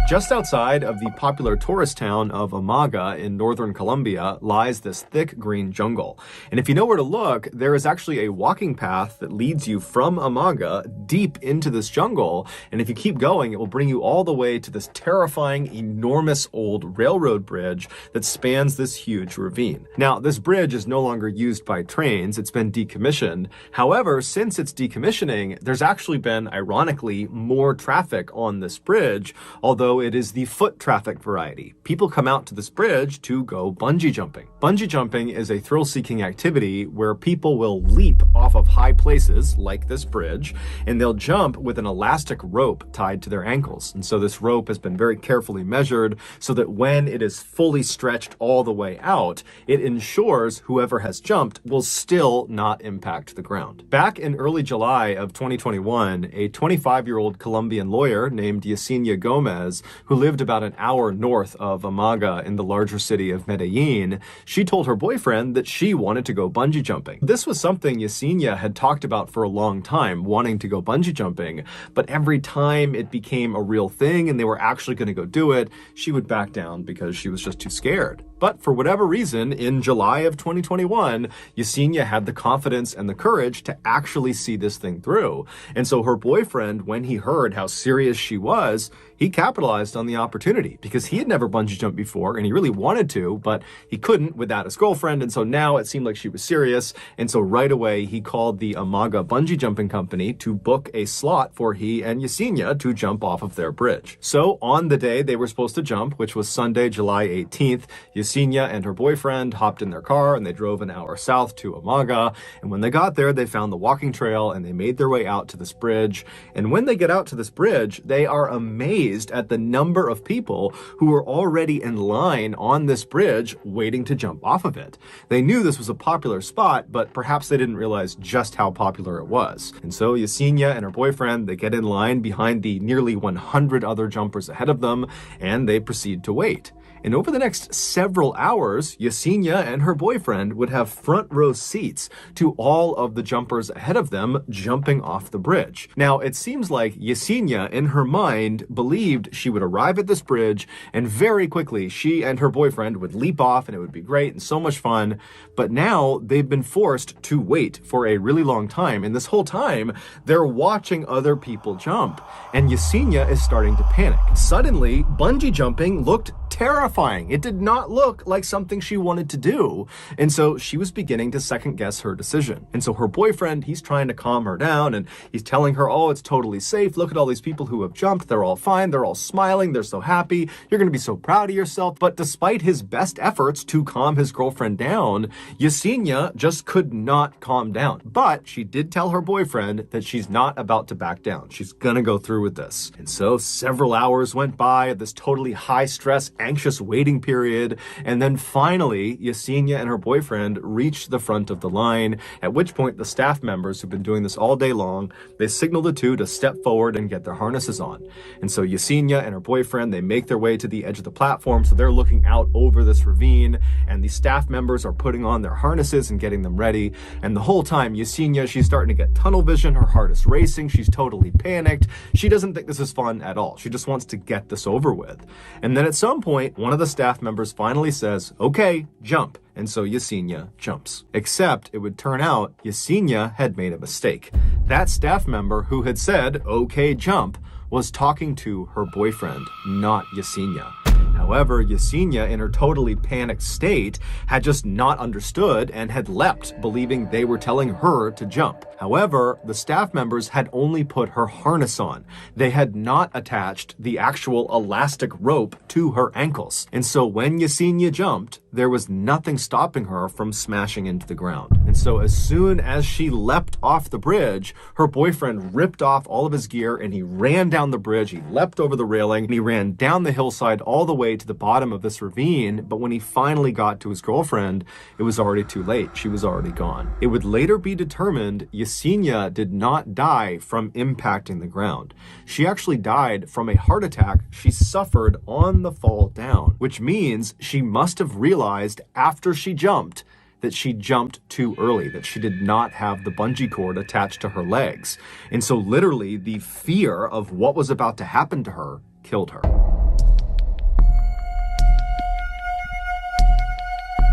Just outside of the popular tourist town of Amaga in northern Colombia lies this thick green jungle. And if you know where to look, there is actually a walking path that leads you from Amaga deep into this jungle. And if you keep going, it will bring you all the way to this terrifying, enormous old railroad bridge that spans this huge ravine. Now, this bridge is no longer used by trains. It's been decommissioned. However, since its decommissioning, there's actually been, ironically, more traffic on this bridge, although it is the foot traffic variety. People come out to this bridge to go bungee jumping. Bungee jumping is a thrill-seeking activity where people will leap off of high places, like this bridge, and they'll jump with an elastic rope tied to their ankles. And so this rope has been very carefully measured so that when it is fully stretched all the way out, it ensures whoever has jumped will still not impact the ground. Back in early July of 2021, a 25-year-old Colombian lawyer named Yesenia Gomez, who lived about an hour north of Amaga in the larger city of Medellin, she told her boyfriend that she wanted to go bungee jumping. This was something Yesenia had talked about for a long time, wanting to go bungee jumping, but every time it became a real thing and they were actually going to go do it, she would back down because she was just too scared. But for whatever reason, in July of 2021, Yesenia had the confidence and the courage to actually see this thing through. And so her boyfriend, when he heard how serious she was, he capitalized on the opportunity because he had never bungee jumped before and he really wanted to, but he couldn't without his girlfriend. And so now it seemed like she was serious. And so right away, he called the Amaga bungee jumping company to book a slot for he and Yesenia to jump off of their bridge. So on the day they were supposed to jump, which was Sunday, July 18th, Yesenia and her boyfriend hopped in their car and they drove an hour south to Amaga. And when they got there, they found the walking trail and they made their way out to this bridge. And when they get out to this bridge, they are amazed at the number of people who were already in line on this bridge waiting to jump off of it. They knew this was a popular spot, but perhaps they didn't realize just how popular it was. And so Yesenia and her boyfriend, they get in line behind the nearly 100 other jumpers ahead of them, and they proceed to wait. And over the next several hours, Yesenia and her boyfriend would have front row seats to all of the jumpers ahead of them jumping off the bridge. Now, it seems like Yesenia, in her mind, believed she would arrive at this bridge and very quickly she and her boyfriend would leap off and it would be great and so much fun. But now they've been forced to wait for a really long time. And this whole time, they're watching other people jump. And Yesenia is starting to panic. Suddenly, bungee jumping looked terrifying. It did not look like something she wanted to do. And so she was beginning to second guess her decision. And so her boyfriend, he's trying to calm her down and he's telling her, oh, it's totally safe. Look at all these people who have jumped. They're all fine. They're all smiling. They're so happy. You're going to be so proud of yourself. But despite his best efforts to calm his girlfriend down, Yesenia just could not calm down. But she did tell her boyfriend that she's not about to back down. She's going to go through with this. And so several hours went by of this totally high stress, anxious waiting period. And then finally, Yesenia and her boyfriend reached the front of the line, at which point the staff members who've been doing this all day long, they signaled the two to step forward and get their harnesses on. And so Yesenia and her boyfriend, they make their way to the edge of the platform. So they're looking out over this ravine and the staff members are putting on their harnesses and getting them ready. And the whole time, Yesenia, she's starting to get tunnel vision. Her heart is racing. She's totally panicked. She doesn't think this is fun at all. She just wants to get this over with. And then at some point, one of the staff members finally says, okay, jump. And so Yesenia jumps. Except it would turn out Yesenia had made a mistake. That staff member who had said, okay, jump, was talking to her boyfriend, not Yesenia. However, Yesenia, in her totally panicked state, had just not understood and had leapt, believing they were telling her to jump. However, the staff members had only put her harness on. They had not attached the actual elastic rope to her ankles. And so when Yesenia jumped, there was nothing stopping her from smashing into the ground. And so as soon as she leapt off the bridge, her boyfriend ripped off all of his gear and he ran down the bridge. He leapt over the railing and he ran down the hillside all the way to the bottom of this ravine. But when he finally got to his girlfriend, it was already too late. She was already gone. It would later be determined Yesenia did not die from impacting the ground. She actually died from a heart attack she suffered on the fall down, which means she must have realized after she jumped that she jumped too early, that she did not have the bungee cord attached to her legs. And so literally the fear of what was about to happen to her killed her.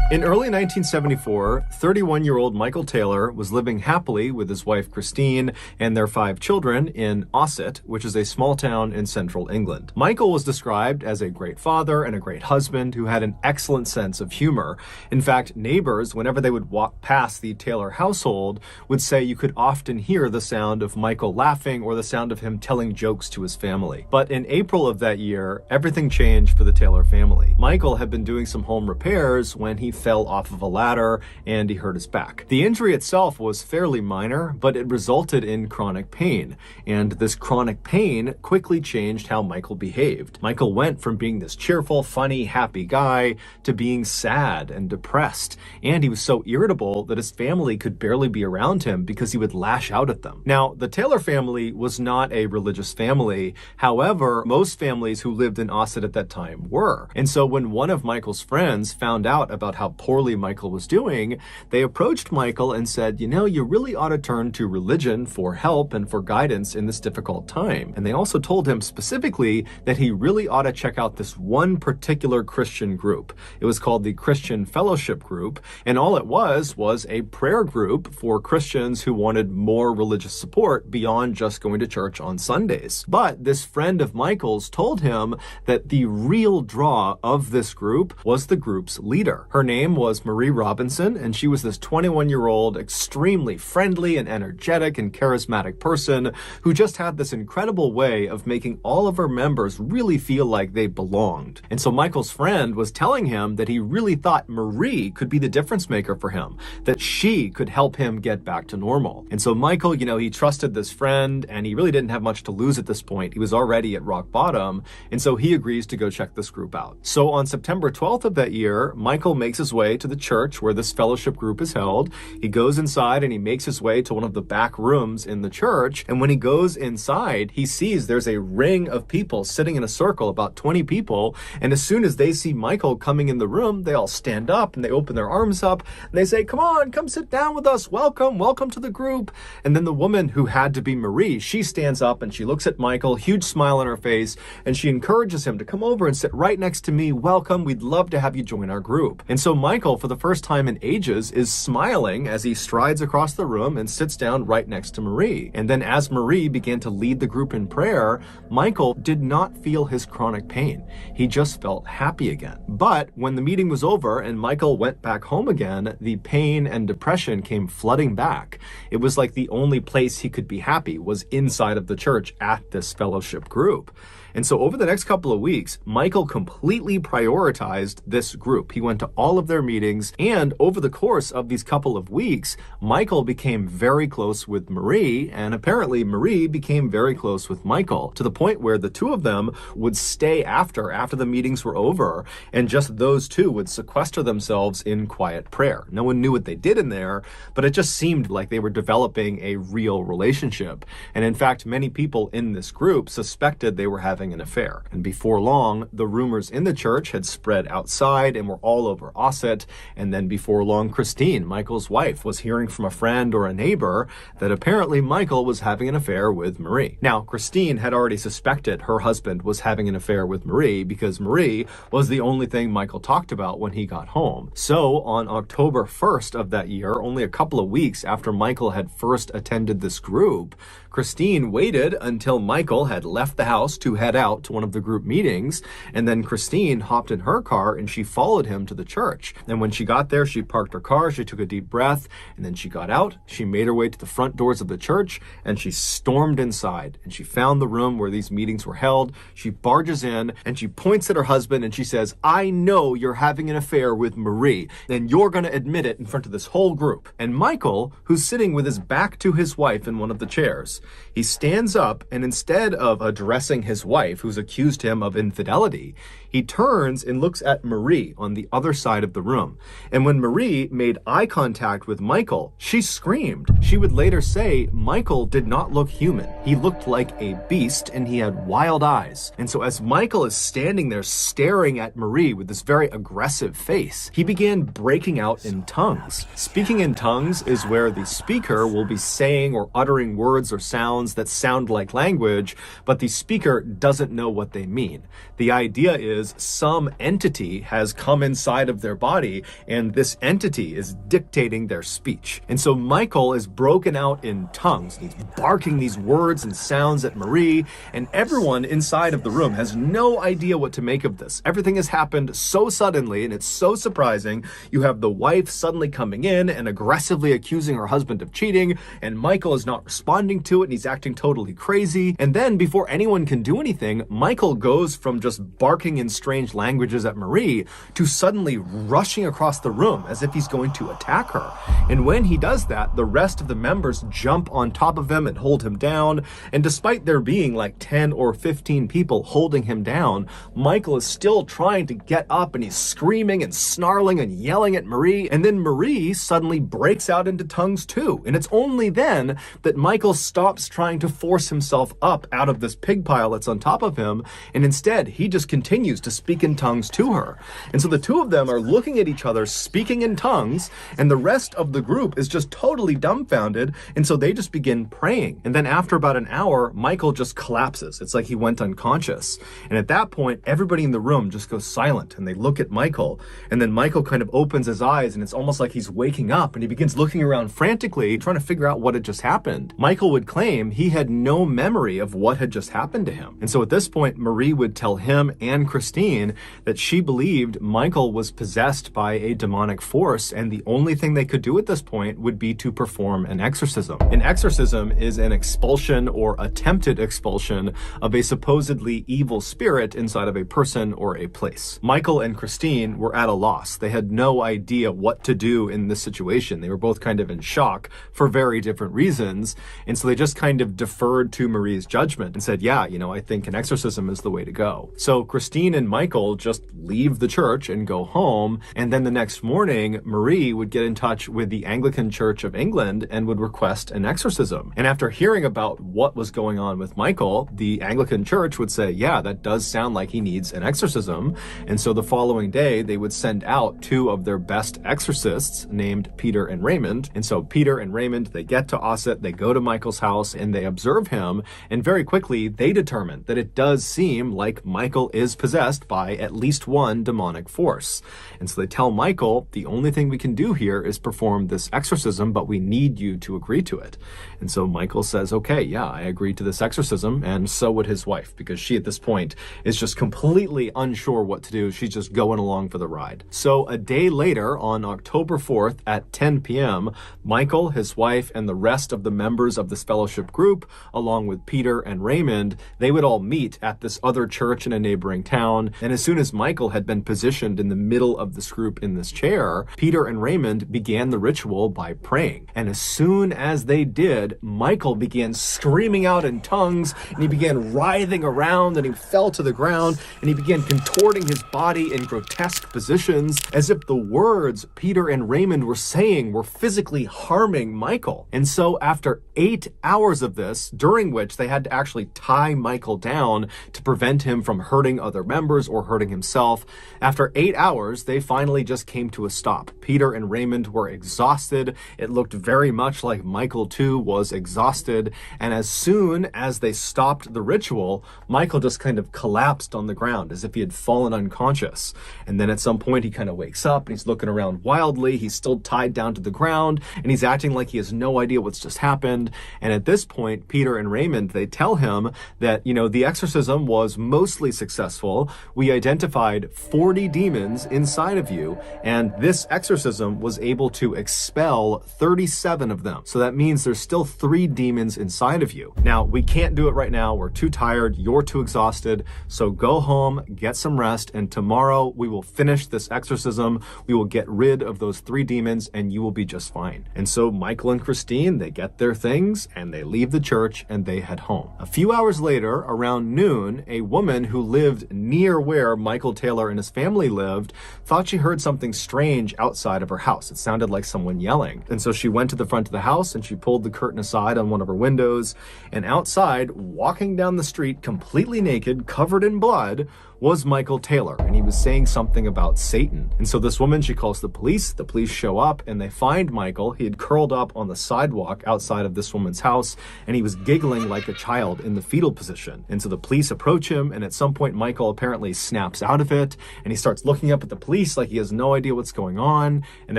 In early 1974, 31-year-old Michael Taylor was living happily with his wife Christine and their 5 children in Ossett, which is a small town in central England. Michael was described as a great father and a great husband who had an excellent sense of humor. In fact, neighbors, whenever they would walk past the Taylor household, would say you could often hear the sound of Michael laughing or the sound of him telling jokes to his family. But in April of that year, everything changed for the Taylor family. Michael had been doing some home repairs when he fell off of a ladder and he hurt his back. The injury itself was fairly minor, but it resulted in chronic pain. And this chronic pain quickly changed how Michael behaved. Michael went from being this cheerful, funny, happy guy to being sad and depressed. And he was so irritable that his family could barely be around him because he would lash out at them. Now, the Taylor family was not a religious family. However, most families who lived in Ossett at that time were. And so when one of Michael's friends found out about how poorly Michael was doing, they approached Michael and said, you know, you really ought to turn to religion for help and for guidance in this difficult time. And they also told him specifically that he really ought to check out this one particular Christian group. It was called the Christian Fellowship Group, and all it was a prayer group for Christians who wanted more religious support beyond just going to church on Sundays. But this friend of Michael's told him that the real draw of this group was the group's leader. Her name was Marie Robinson, and she was this 21-year-old, extremely friendly and energetic and charismatic person who just had this incredible way of making all of her members really feel like they belonged. And so Michael's friend was telling him that he really thought Marie could be the difference maker for him, that she could help him get back to normal. And so Michael, you know, he trusted this friend and he really didn't have much to lose at this point. He was already at rock bottom, and so he agrees to go check this group out. So on September 12th of that year, Michael makes his his way to the church where this fellowship group is held. He goes inside and he makes his way to one of the back rooms in the church. And when he goes inside, he sees there's a ring of people sitting in a circle, about 20 people. And as soon as they see Michael coming in the room, they all stand up and they open their arms up and they say, "Come on, come sit down with us. Welcome to the group." And then the woman who had to be Marie, she stands up and she looks at Michael, huge smile on her face, and she encourages him to come over and sit right next to me. "Welcome. We'd love to have you join our group." And so Michael, for the first time in ages, is smiling as he strides across the room and sits down right next to Marie. And then as Marie began to lead the group in prayer, Michael did not feel his chronic pain. He just felt happy again. But when the meeting was over and Michael went back home again, the pain and depression came flooding back. It was like the only place he could be happy was inside of the church at this fellowship group. And so over the next couple of weeks, Michael completely prioritized this group. He went to all of their meetings, and over the course of these couple of weeks, Michael became very close with Marie, and apparently Marie became very close with Michael, to the point where the two of them would stay after the meetings were over, and just those two would sequester themselves in quiet prayer. No one knew what they did in there, but it just seemed like they were developing a real relationship. And in fact, many people in this group suspected they were having an affair. And before long, the rumors in the church had spread outside and were all over Osset. And then before long, Christine, Michael's wife, was hearing from a friend or a neighbor that apparently Michael was having an affair with Marie. Now, Christine had already suspected her husband was having an affair with Marie because Marie was the only thing Michael talked about when he got home. So on October 1st of that year, only a couple of weeks after Michael had first attended this group, Christine waited until Michael had left the house to head out to one of the group meetings, and then Christine hopped in her car and she followed him to the church. And when she got there, she parked her car, she took a deep breath, and then she got out, she made her way to the front doors of the church, and she stormed inside, and she found the room where these meetings were held. She barges in, and she points at her husband, and she says, "I know you're having an affair with Marie, and you're going to admit it in front of this whole group." And Michael, who's sitting with his back to his wife in one of the chairs, he stands up, and instead of addressing his wife, who's accused him of infidelity, he turns and looks at Marie on the other side of the room. And when Marie made eye contact with Michael, she screamed. She would later say Michael did not look human. He looked like a beast and he had wild eyes. And so as Michael is standing there staring at Marie with this very aggressive face, he began breaking out in tongues. Speaking in tongues is where the speaker will be saying or uttering words or sounds that sound like language, but the speaker doesn't know what they mean. The idea is some entity has come inside of their body, and this entity is dictating their speech. And so Michael is broken out in tongues. He's barking these words and sounds at Marie, and everyone inside of the room has no idea what to make of this. Everything has happened so suddenly, and it's so surprising. You have the wife suddenly coming in and aggressively accusing her husband of cheating, and Michael is not responding to it, and he's acting totally crazy. And then before anyone can do anything, Michael goes from just barking in strange languages at Marie to suddenly rushing across the room as if he's going to attack her. And when he does that, the rest of the members jump on top of him and hold him down. And despite there being like 10 or 15 people holding him down, Michael is still trying to get up, and he's screaming and snarling and yelling at Marie. And then Marie suddenly breaks out into tongues too. And it's only then that Michael stops trying to force himself up out of this pig pile that's on top of him, and instead he just continues to speak in tongues to her. And so the two of them are looking at each other speaking in tongues, and the rest of the group is just totally dumbfounded, and so they just begin praying. And then after about an hour, Michael just collapses. It's like he went unconscious. And at that point, everybody in the room just goes silent, and they look at Michael, and then Michael kind of opens his eyes, and it's almost like he's waking up, and he begins looking around frantically, trying to figure out what had just happened. Michael would claim he had no memory of what had just happened to him. And so at this point, Marie would tell him and Christine that she believed Michael was possessed by a demonic force, and the only thing they could do at this point would be to perform an exorcism. An exorcism is an expulsion or attempted expulsion of a supposedly evil spirit inside of a person or a place. Michael and Christine were at a loss. They had no idea what to do in this situation. They were both kind of in shock for very different reasons, and so they just kind of deferred to Marie's judgment and said, yeah, I think think an exorcism is the way to go. So Christine and Michael just leave the church and go home, and then the next morning, Marie would get in touch with the Anglican Church of England and would request an exorcism. And after hearing about what was going on with Michael, the Anglican Church would say, yeah, that does sound like he needs an exorcism. And so the following day, they would send out two of their best exorcists named Peter and Raymond. And so Peter and Raymond, they get to Ossett, they go to Michael's house, and they observe him. And very quickly, they determine that it does seem like Michael is possessed by at least one demonic force. And so they tell Michael, the only thing we can do here is perform this exorcism, but we need you to agree to it. And so Michael says, okay, yeah, I agree to this exorcism. And so would his wife, because she at this point is just completely unsure what to do. She's just going along for the ride. So a day later, on October 4th at 10 p.m., Michael, his wife, and the rest of the members of this fellowship group, along with Peter and Raymond, they would all meet at this other church in a neighboring town. And as soon as Michael had been positioned in the middle of this group in this chair, Peter and Raymond began the ritual by praying. And as soon as they did, Michael began screaming out in tongues, and he began writhing around, and he fell to the ground, and he began contorting his body in grotesque positions, as if the words Peter and Raymond were saying were physically harming Michael. And so after 8 hours of this, during which they had to actually tie Michael down to prevent him from hurting other members or hurting himself, after 8 hours, they finally just came to a stop. Peter and Raymond were exhausted. It looked very much like Michael too was exhausted. And as soon as they stopped the ritual, Michael just kind of collapsed on the ground as if he had fallen unconscious. And then at some point he kind of wakes up and he's looking around wildly. He's still tied down to the ground and he's acting like he has no idea what's just happened. And at this point, Peter and Raymond, they tell him that, the exorcism was mostly successful. We identified 40 demons inside of you, and this exorcism was able to expel 37 of them. So that means there's still 3 demons inside of you. Now, we can't do it right now. We're too tired. You're too exhausted. So go home, get some rest, and tomorrow we will finish this exorcism. We will get rid of those 3 demons, and you will be just fine. And so Michael and Christine, they get their things, and they leave the church, and they head home. A few hours later, around noon, a woman who lived near where Michael Taylor and his family lived thought she heard something strange outside of her house. It sounded like someone yelling. And so she went to the front of the house and she pulled the curtain aside on one of her windows. And outside, walking down the street completely naked, covered in blood, was Michael Taylor, and he was saying something about Satan. And so this woman, she calls the police show up, and they find Michael. He had curled up on the sidewalk outside of this woman's house, and he was giggling like a child in the fetal position. And so the police approach him, and at some point, Michael apparently snaps out of it, and he starts looking up at the police like he has no idea what's going on, and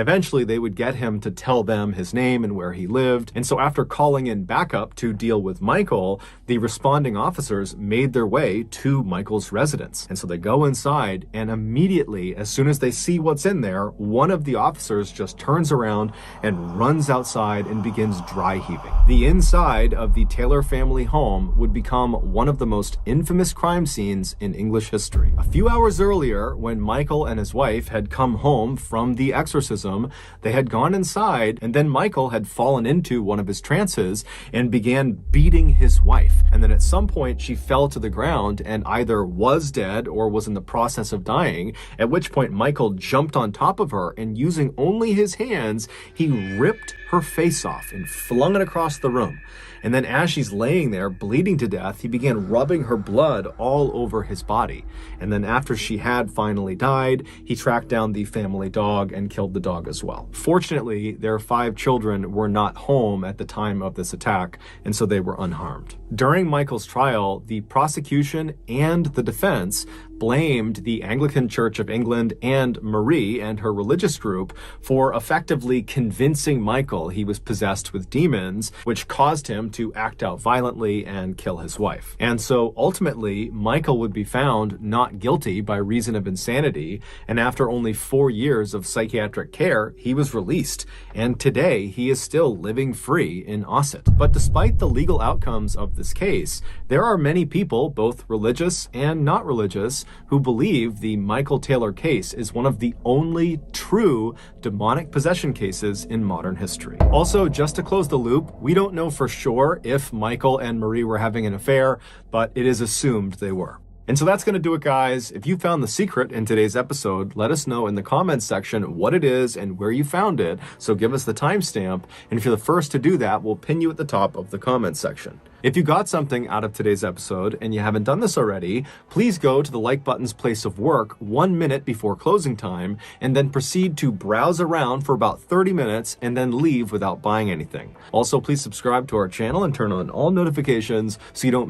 eventually they would get him to tell them his name and where he lived. And so after calling in backup to deal with Michael, the responding officers made their way to Michael's residence. And so they go inside, and immediately, as soon as they see what's in there, one of the officers just turns around and runs outside and begins dry heaving. The inside of the Taylor family home would become one of the most infamous crime scenes in English history. A few hours earlier, when Michael and his wife had come home from the exorcism, they had gone inside, and then Michael had fallen into one of his trances and began beating his wife. And then at some point, she fell to the ground and either was dead or was in the process of dying, at which point Michael jumped on top of her, and using only his hands, he ripped her face off and flung it across the room. And then as she's laying there bleeding to death, he began rubbing her blood all over his body. And then after she had finally died, he tracked down the family dog and killed the dog as well. Fortunately, their 5 children were not home at the time of this attack, and so they were unharmed. During Michael's trial, the prosecution and the defense blamed the Anglican Church of England and Marie and her religious group for effectively convincing Michael he was possessed with demons, which caused him to act out violently and kill his wife. And so ultimately, Michael would be found not guilty by reason of insanity, and after only 4 years of psychiatric care, he was released. And today, he is still living free in Ossett. But despite the legal outcomes of this case, there are many people, both religious and not religious, who believe the Michael Taylor case is one of the only true demonic possession cases in modern history. Also, just to close the loop, we don't know for sure if Michael and Marie were having an affair, but it is assumed they were. And so that's going to do it, guys. If you found the secret in today's episode, let us know in the comments section what it is and where you found it. So give us the timestamp. And if you're the first to do that, we'll pin you at the top of the comments section. If you got something out of today's episode and you haven't done this already, please go to the like button's place of work 1 minute before closing time and then proceed to browse around for about 30 minutes and then leave without buying anything. Also, please subscribe to our channel and turn on all notifications so you don't